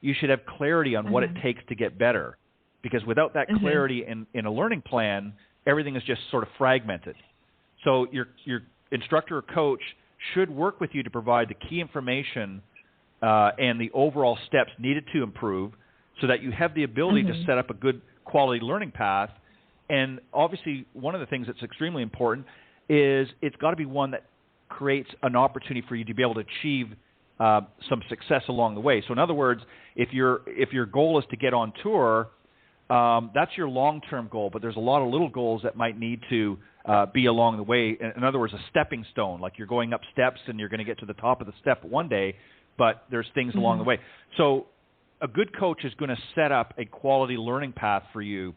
you should have clarity on what it takes to get better, because without that clarity in a learning plan, everything is just sort of fragmented. So your instructor or coach should work with you to provide the key information and the overall steps needed to improve so that you have the ability to set up a good quality learning path. And obviously, one of the things that's extremely important is it's got to be one that creates an opportunity for you to be able to achieve some success along the way. So in other words, if your goal is to get on tour, that's your long-term goal, but there's a lot of little goals that might need to be along the way. In other words, a stepping stone, like you're going up steps and you're going to get to the top of the step one day, but there's things along the way. So a good coach is going to set up a quality learning path for you.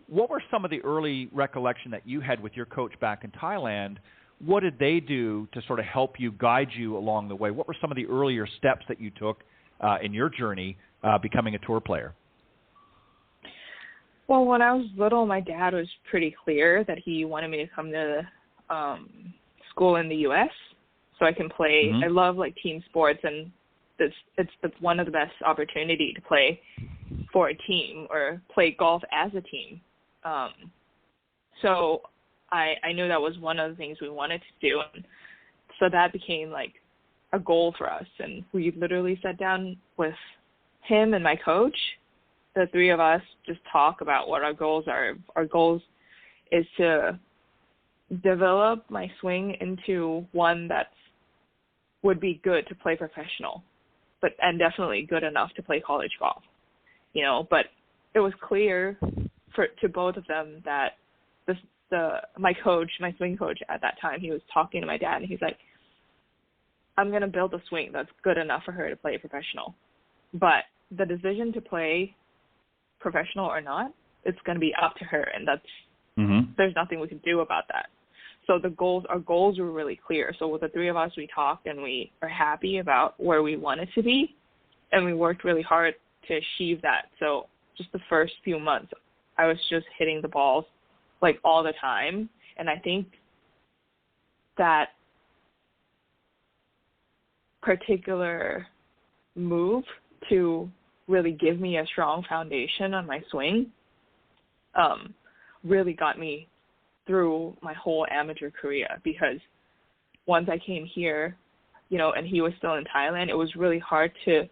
What were some of the early recollection that you had with your coach back in Thailand? What did they do to sort of help you, guide you along the way? What were some of the earlier steps that you took in your journey becoming a tour player? Well, when I was little, my dad was pretty clear that he wanted me to come to school in the U.S. so I can play. I love like team sports, and it's one of the best opportunity to play for a team or play golf as a team. So I knew that was one of the things we wanted to do, and so that became like a goal for us. And we literally sat down with him and my coach. The three of us just talk about what our goals are. Our goals is to develop my swing into one that would be good to play professional, and definitely good enough to play college golf. You know, but it was clear to both of them that my swing coach at that time, he was talking to my dad, and he's like, I'm going to build a swing that's good enough for her to play professional. But the decision to play professional or not, it's going to be up to her, and there's nothing we can do about that. So our goals were really clear. So with the three of us, we talked, and we are happy about where we wanted to be, and we worked really hard to achieve that. So just the first few months, I was just hitting the balls like all the time, and I think that particular move to really give me a strong foundation on my swing really got me through my whole amateur career, because once I came here, you know, and he was still in Thailand, it was really hard to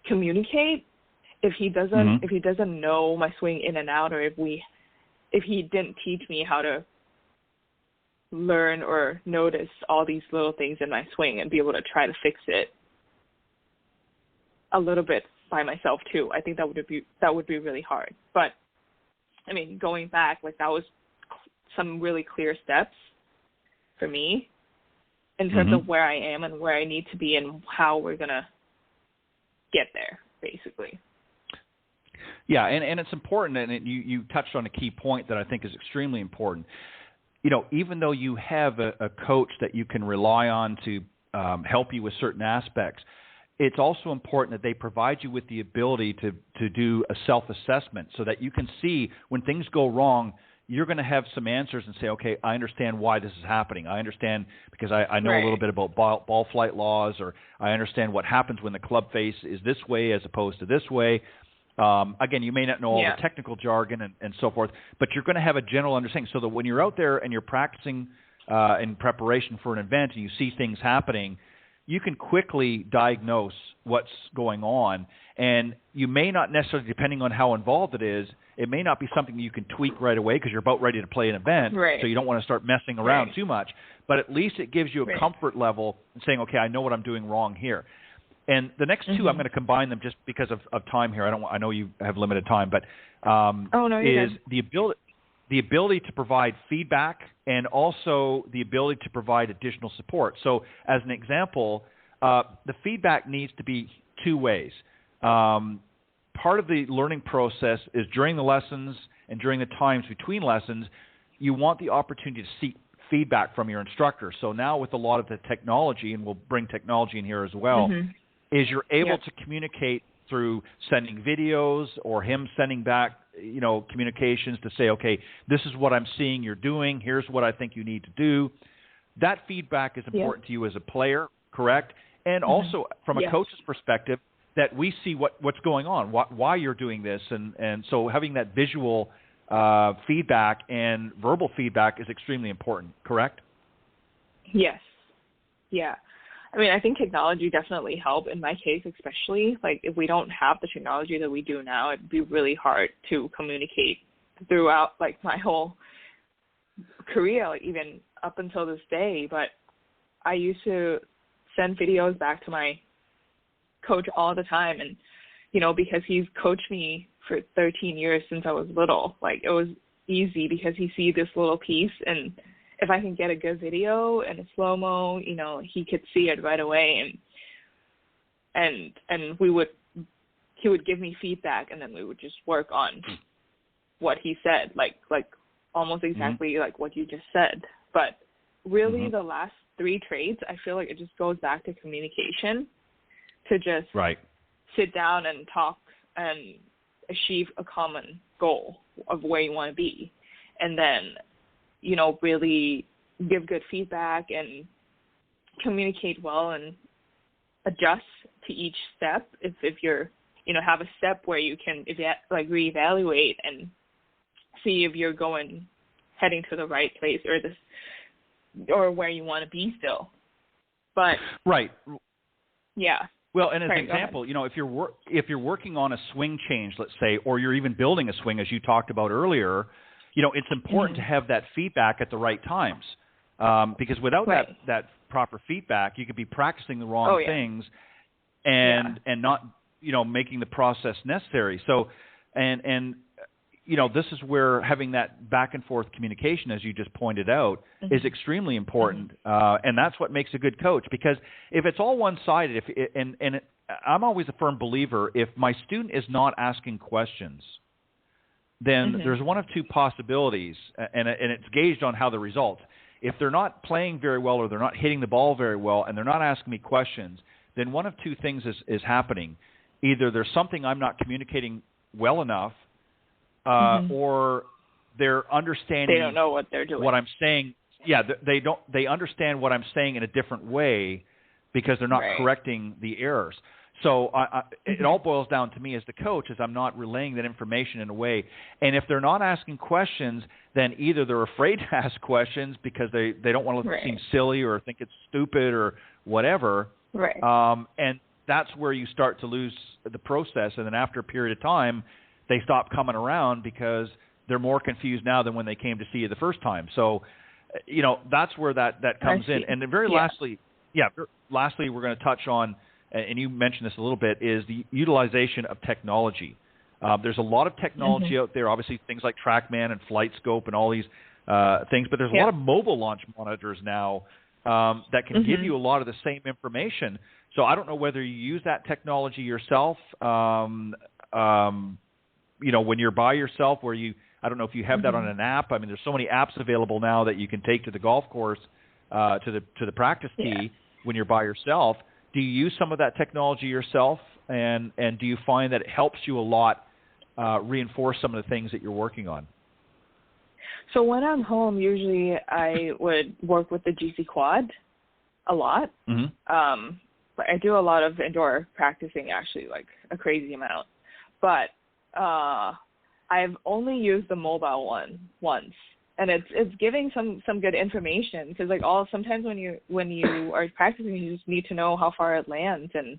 communicate if he doesn't know my swing in and out, or if he didn't teach me how to learn or notice all these little things in my swing and be able to try to fix it a little bit by myself too. I think that would be really hard. But I mean, going back, like that was some really clear steps for me in terms of where I am and where I need to be and how we're gonna get there, basically. Yeah, and it's important, and you touched on a key point that I think is extremely important. You know, even though you have a coach that you can rely on to help you with certain aspects, it's also important that they provide you with the ability to do a self-assessment so that you can see when things go wrong, you're going to have some answers and say, okay, I understand why this is happening. I understand because I know a little bit about ball flight laws, or I understand what happens when the club face is this way as opposed to this way. Again, you may not know all the technical jargon and so forth, but you're going to have a general understanding so that when you're out there and you're practicing in preparation for an event and you see things happening, you can quickly diagnose what's going on. And you may not necessarily, depending on how involved it is, it may not be something you can tweak right away because you're about ready to play an event, so you don't want to start messing around too much. But at least it gives you a comfort level in saying, okay, I know what I'm doing wrong here. And the next two, I'm going to combine them just because of time here. I know you have limited time, but is the ability to provide feedback and also the ability to provide additional support. So as an example, the feedback needs to be two ways. Part of the learning process is during the lessons and during the times between lessons, you want the opportunity to seek feedback from your instructor. So now with a lot of the technology, and we'll bring technology in here as well, is you're able to communicate through sending videos or him sending back, communications to say, okay, this is what I'm seeing you're doing. Here's what I think you need to do. That feedback is important to you as a player, correct? And also from a coach's perspective, that we see what's going on, why you're doing this. And so having that visual feedback and verbal feedback is extremely important, correct? Yes. Yeah. I mean, I think technology definitely helped in my case, especially. Like, if we don't have the technology that we do now, it'd be really hard to communicate throughout, like, my whole career, like, even up until this day. But I used to send videos back to my coach all the time. And, because he's coached me for 13 years since I was little, like, it was easy because he sees this little piece, and if I can get a good video and a slow-mo, he could see it right away, and he would give me feedback, and then we would just work on what he said, like almost exactly like what you just said. But really the last three traits, I feel like it just goes back to communication, to just sit down and talk and achieve a common goal of where you want to be. And then really give good feedback and communicate well and adjust to each step. If you're, have a step where you can reevaluate and see if you're heading to the right place or where you want to be still. But yeah. Well, and as an example, if you're working on a swing change, let's say, or you're even building a swing, as you talked about earlier, it's important to have that feedback at the right times, because without that proper feedback, you could be practicing the wrong things and not making the process necessary. So this is where having that back and forth communication, as you just pointed out, is extremely important, and that's what makes a good coach. Because if it's all one-sided, I'm always a firm believer, if my student is not asking questions, then there's one of two possibilities, and it's gauged on how the results. If they're not playing very well or they're not hitting the ball very well and they're not asking me questions, then one of two things is happening. Either there's something I'm not communicating well enough, or they're understanding. They don't know what they're doing. What I'm saying, they understand what I'm saying in a different way because they're not correcting the errors. So it all boils down to me as the coach, is I'm not relaying that information in a way. And if they're not asking questions, then either they're afraid to ask questions because they don't want to seem silly or think it's stupid or whatever. And that's where you start to lose the process. And then after a period of time, they stop coming around because they're more confused now than when they came to see you the first time. So, that's where that comes in. And then lastly, we're going to touch on, and you mentioned this a little bit, is the utilization of technology. There's a lot of technology out there, obviously things like TrackMan and FlightScope and all these things, but there's a lot of mobile launch monitors now that can give you a lot of the same information. So I don't know whether you use that technology yourself, when you're by yourself, I don't know if you have that on an app. I mean, there's so many apps available now that you can take to the golf course, to the practice tee when you're by yourself. Do you use some of that technology yourself, and do you find that it helps you a lot reinforce some of the things that you're working on? So when I'm home, usually I would work with the GC quad a lot. But I do a lot of indoor practicing, actually, like a crazy amount. But I've only used the mobile one once, and it's giving some good information, because like sometimes when you are practicing, you just need to know how far it lands, and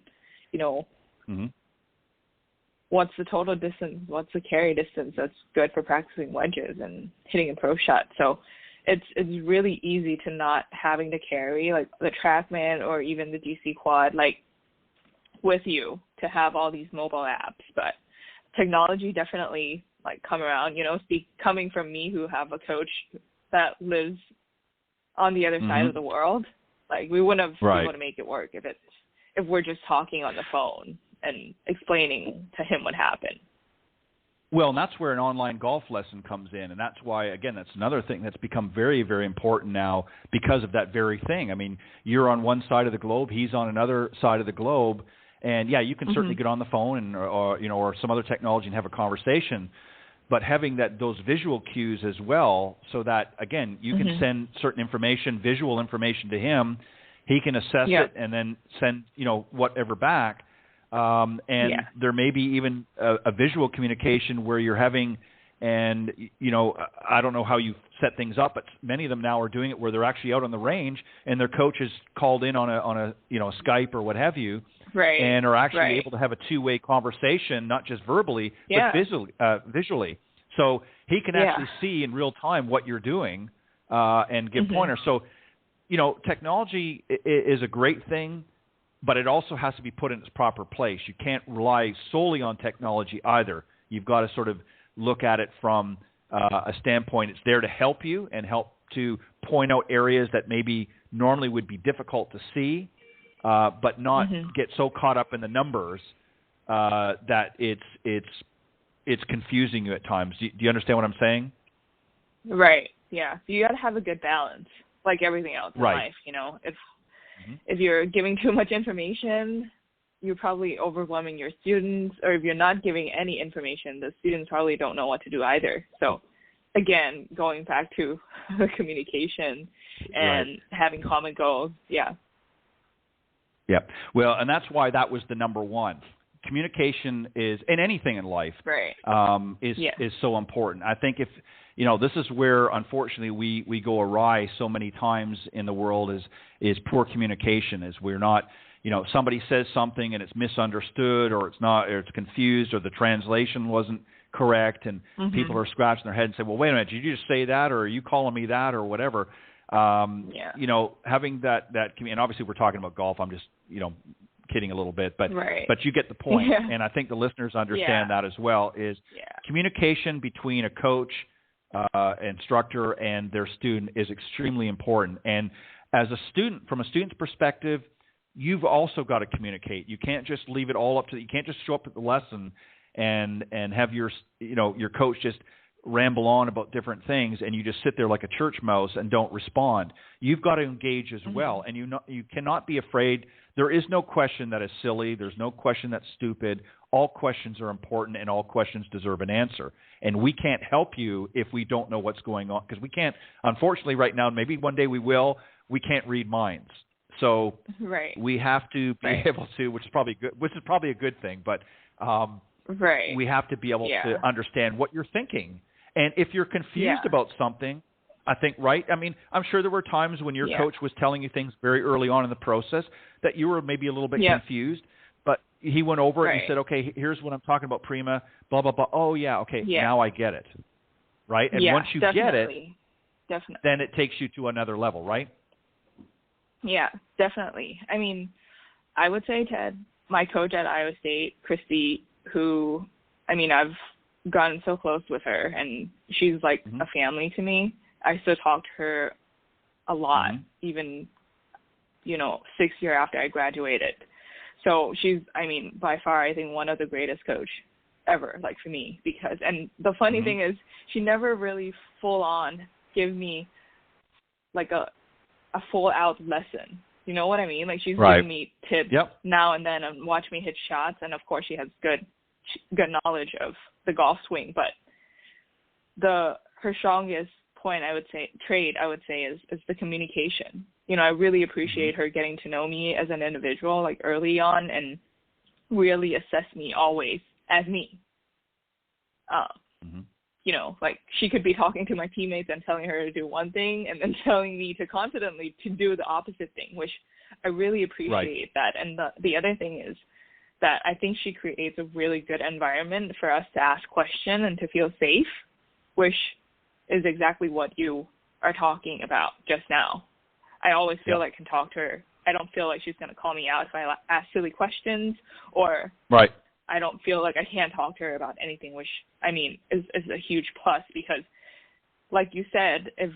what's the total distance, what's the carry distance that's good for practicing wedges and hitting a pro shot. So it's really easy to not having to carry like the TrackMan or even the GC quad like with you, to have all these mobile apps. But technology definitely like come around, coming from me, who have a coach that lives on the other side of the world. Like we wouldn't have been able to make it work if we're just talking on the phone and explaining to him what happened. Well, and that's where an online golf lesson comes in, and that's why, again, that's another thing that's become very, very important now because of that very thing. I mean, you're on one side of the globe, he's on another side of the globe, and yeah, you can certainly get on the phone and or some other technology and have a conversation, but having those visual cues as well, so that again you can send certain information, visual information to him, he can assess it and then send whatever back. There may be even a visual communication where you're having, and I don't know how you set things up, but many of them now are doing it where they're actually out on the range and their coach is called in on a Skype or what have you, and are actually able to have a two-way conversation, not just verbally, but visually. So he can actually see in real time what you're doing and give pointers. So, technology is a great thing, but it also has to be put in its proper place. You can't rely solely on technology either. You've got to sort of look at it from a standpoint. It's there to help you and help to point out areas that maybe normally would be difficult to see, but not get so caught up in the numbers that it's confusing you at times. Do you understand what I'm saying? Right. Yeah. So you got to have a good balance, like everything else in life. If you're giving too much information, you're probably overwhelming your students, or if you're not giving any information, the students probably don't know what to do either. So again, going back to the communication and having common goals. Yeah. Yeah. Well, and that's why that was the number one. Communication is, in anything in life, is so important. I think if, this is where, unfortunately, we go awry so many times in the world is poor communication. Is we're not, somebody says something and it's misunderstood, or it's not, or it's confused, or the translation wasn't correct, and people are scratching their head and say, well, wait a minute, did you just say that, or are you calling me that, or whatever? Having that, and obviously we're talking about golf. I'm just, kidding a little bit, but you get the point. And I think the listeners understand that as well, is communication between a coach, instructor, and their student is extremely important. And as a student, from a student's perspective, you've also got to communicate. You can't just leave it all up to, you can't just show up at the lesson and have your coach just ramble on about different things, and you just sit there like a church mouse and don't respond. You've got to engage as well, and you cannot be afraid. There is no question that is silly. There's no question that's stupid. All questions are important, and all questions deserve an answer. And we can't help you if we don't know what's going on, because we can't, unfortunately right now, maybe one day we will, we can't read minds. So we have to be able to, which is probably a good thing, but we have to be able to understand what you're thinking. And if you're confused about something, I think, I mean, I'm sure there were times when your coach was telling you things very early on in the process that you were maybe a little bit confused, but he went over it and he said, okay, here's what I'm talking about, Prima, blah, blah, blah. Oh, yeah, okay, now I get it, right? And once you get it, then it takes you to another level, right? Yeah, definitely. I mean, I would say, Ted, my coach at Iowa State, Christy, who, I mean, I've gotten so close with her, and she's like a family to me. I still talk to her a lot, even, 6 years after I graduated. So she's, I mean, by far, I think one of the greatest coach ever, like for me, because, and the funny thing is, she never really full on give me like a full out lesson. You know what I mean? Like she's giving me tips now and then and watch me hit shots. And of course she has good knowledge of the golf swing, but her strongest point I would say is the communication. You know, I really appreciate her getting to know me as an individual, like, early on, and really assess me always as me. You know, like, she could be talking to my teammates and telling her to do one thing and then telling me to confidently to do the opposite thing, which I really appreciate that. And the other thing is that I think she creates a really good environment for us to ask questions and to feel safe, which is exactly what you are talking about just now. I always feel like I can talk to her. I don't feel like she's going to call me out if I ask silly questions, or I don't feel like I can't talk to her about anything, which, I mean, is a huge plus, because, like you said, if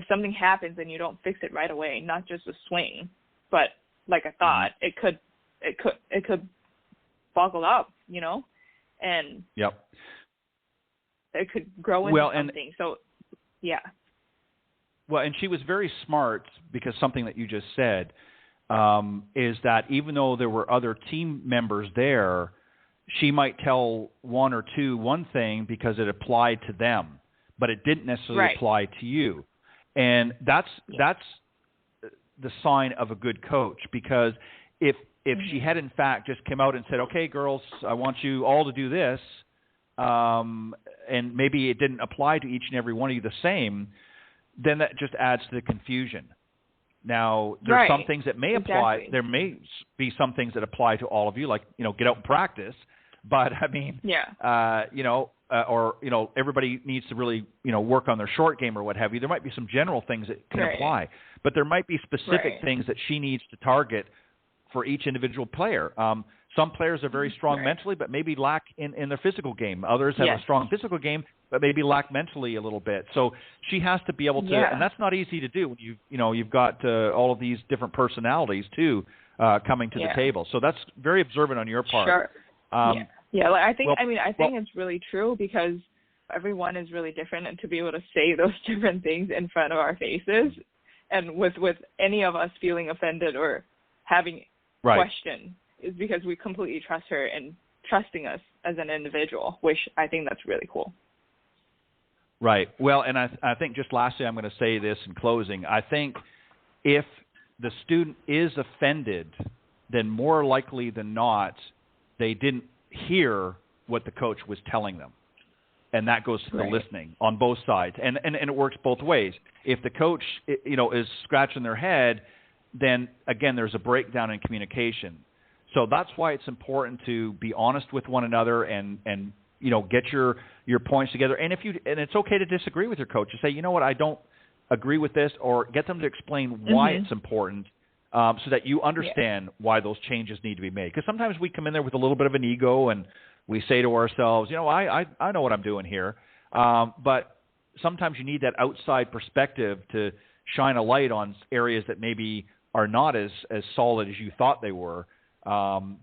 something happens and you don't fix it right away, not just a swing, but like a thought, it could boggle up, you know, and it could grow into something. So, yeah. Well, and she was very smart, because something that you just said is that even though there were other team members there, she might tell one or two one thing because it applied to them, but it didn't necessarily apply to you. And that's the sign of a good coach, because if she had in fact just come out and said, okay, girls, I want you all to do this, and maybe it didn't apply to each and every one of you the same, then that just adds to the confusion. Now, there's some things that may apply. There may be some things that apply to all of you, like, you know, get out and practice. But I mean, you know, or, you know, everybody needs to really, you know, work on their short game or what have you. There might be some general things that can apply, but there might be specific things that she needs to target for each individual player. Some players are very strong mentally, but maybe lack in their physical game. Others have a strong physical game, but maybe lack mentally a little bit. So she has to be able to, and that's not easy to do when you've got all of these different personalities too coming to the table. So that's very observant on your part. Sure. Like, I think it's really true, because everyone is really different, and to be able to say those different things in front of our faces, and with any of us feeling offended or having question, is because we completely trust her and trusting us as an individual, which I think that's really cool. Right. Well, and I think just lastly, I'm going to say this in closing. I think if the student is offended, then more likely than not, they didn't hear what the coach was telling them. And that goes to the listening on both sides. And it works both ways. If the coach, you know, is scratching their head, then, again, there's a breakdown in communication. So that's why it's important to be honest with one another and you know, get your points together. And it's okay to disagree with your coach, to say, you know what, I don't agree with this, or get them to explain why it's important, so that you understand why those changes need to be made. Because sometimes we come in there with a little bit of an ego and we say to ourselves, you know, I know what I'm doing here. But sometimes you need that outside perspective to shine a light on areas that maybe are not as solid as you thought they were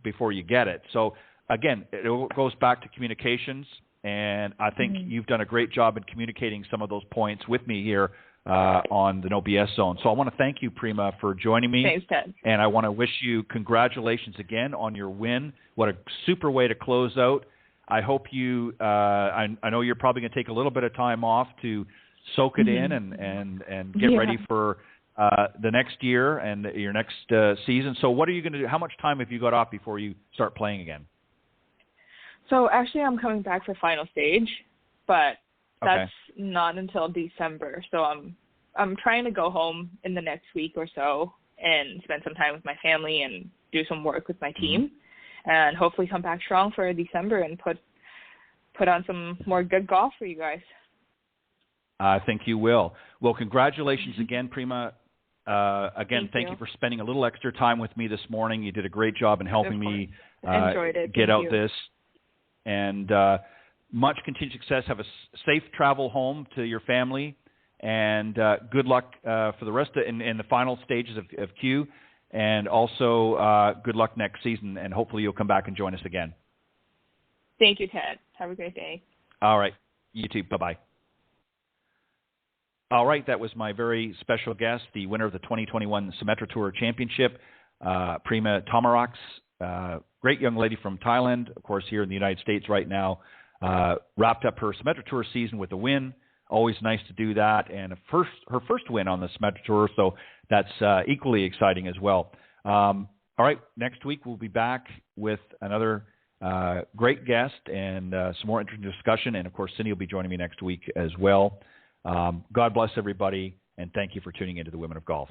before you get it. So, again, it goes back to communications, and I think you've done a great job in communicating some of those points with me here on the No BS Zone. So I want to thank you, Prima, for joining me. Thanks, Ted. And I want to wish you congratulations again on your win. What a super way to close out. I hope you I know you're probably going to take a little bit of time off to soak it in and get ready for the next year and your next season. So what are you going to do? How much time have you got off before you start playing again? So actually I'm coming back for final stage, but that's not until December. So I'm trying to go home in the next week or so and spend some time with my family and do some work with my team, and hopefully come back strong for December and put on some more good golf for you guys. I think you will. Well, congratulations again, Prima. Again, thank you for spending a little extra time with me this morning. You did a great job in helping me get out this. And much continued success. Have a safe travel home to your family, and good luck for the rest in the final stages of Q, and also good luck next season, and hopefully you'll come back and join us again. Thank you, Ted. Have a great day. All right. You too. Bye-bye. All right, that was my very special guest, the winner of the 2021 Symetra Tour Championship, Prima Thammaraks. Great young lady from Thailand, of course, here in the United States right now. Wrapped up her Symetra Tour season with a win Always nice to do that, and her first win on the Symetra Tour, so that's equally exciting as well. All right, next week we'll be back with another great guest and some more interesting discussion, and of course Cindy will be joining me next week as well. God bless everybody, and thank you for tuning into the Women of Golf.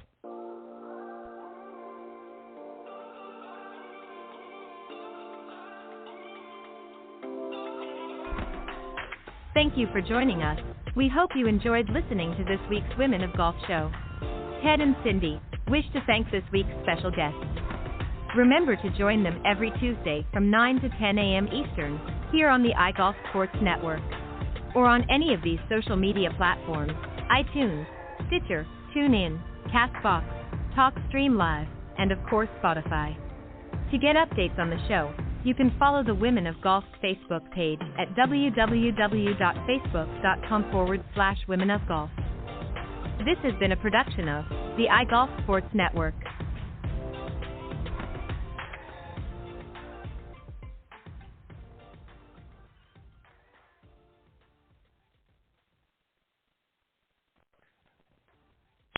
Thank you for joining us. We hope you enjoyed listening to this week's Women of Golf show. Ted and Cindy wish to thank this week's special guests. Remember to join them every Tuesday from 9 to 10 a.m. Eastern here on the iGolf Sports Network or on any of these social media platforms, iTunes, Stitcher, TuneIn, CastBox, TalkStream Live, and of course Spotify. To get updates on the show, you can follow the Women of Golf's Facebook page at www.facebook.com/Women of Golf. This has been a production of the iGolf Sports Network.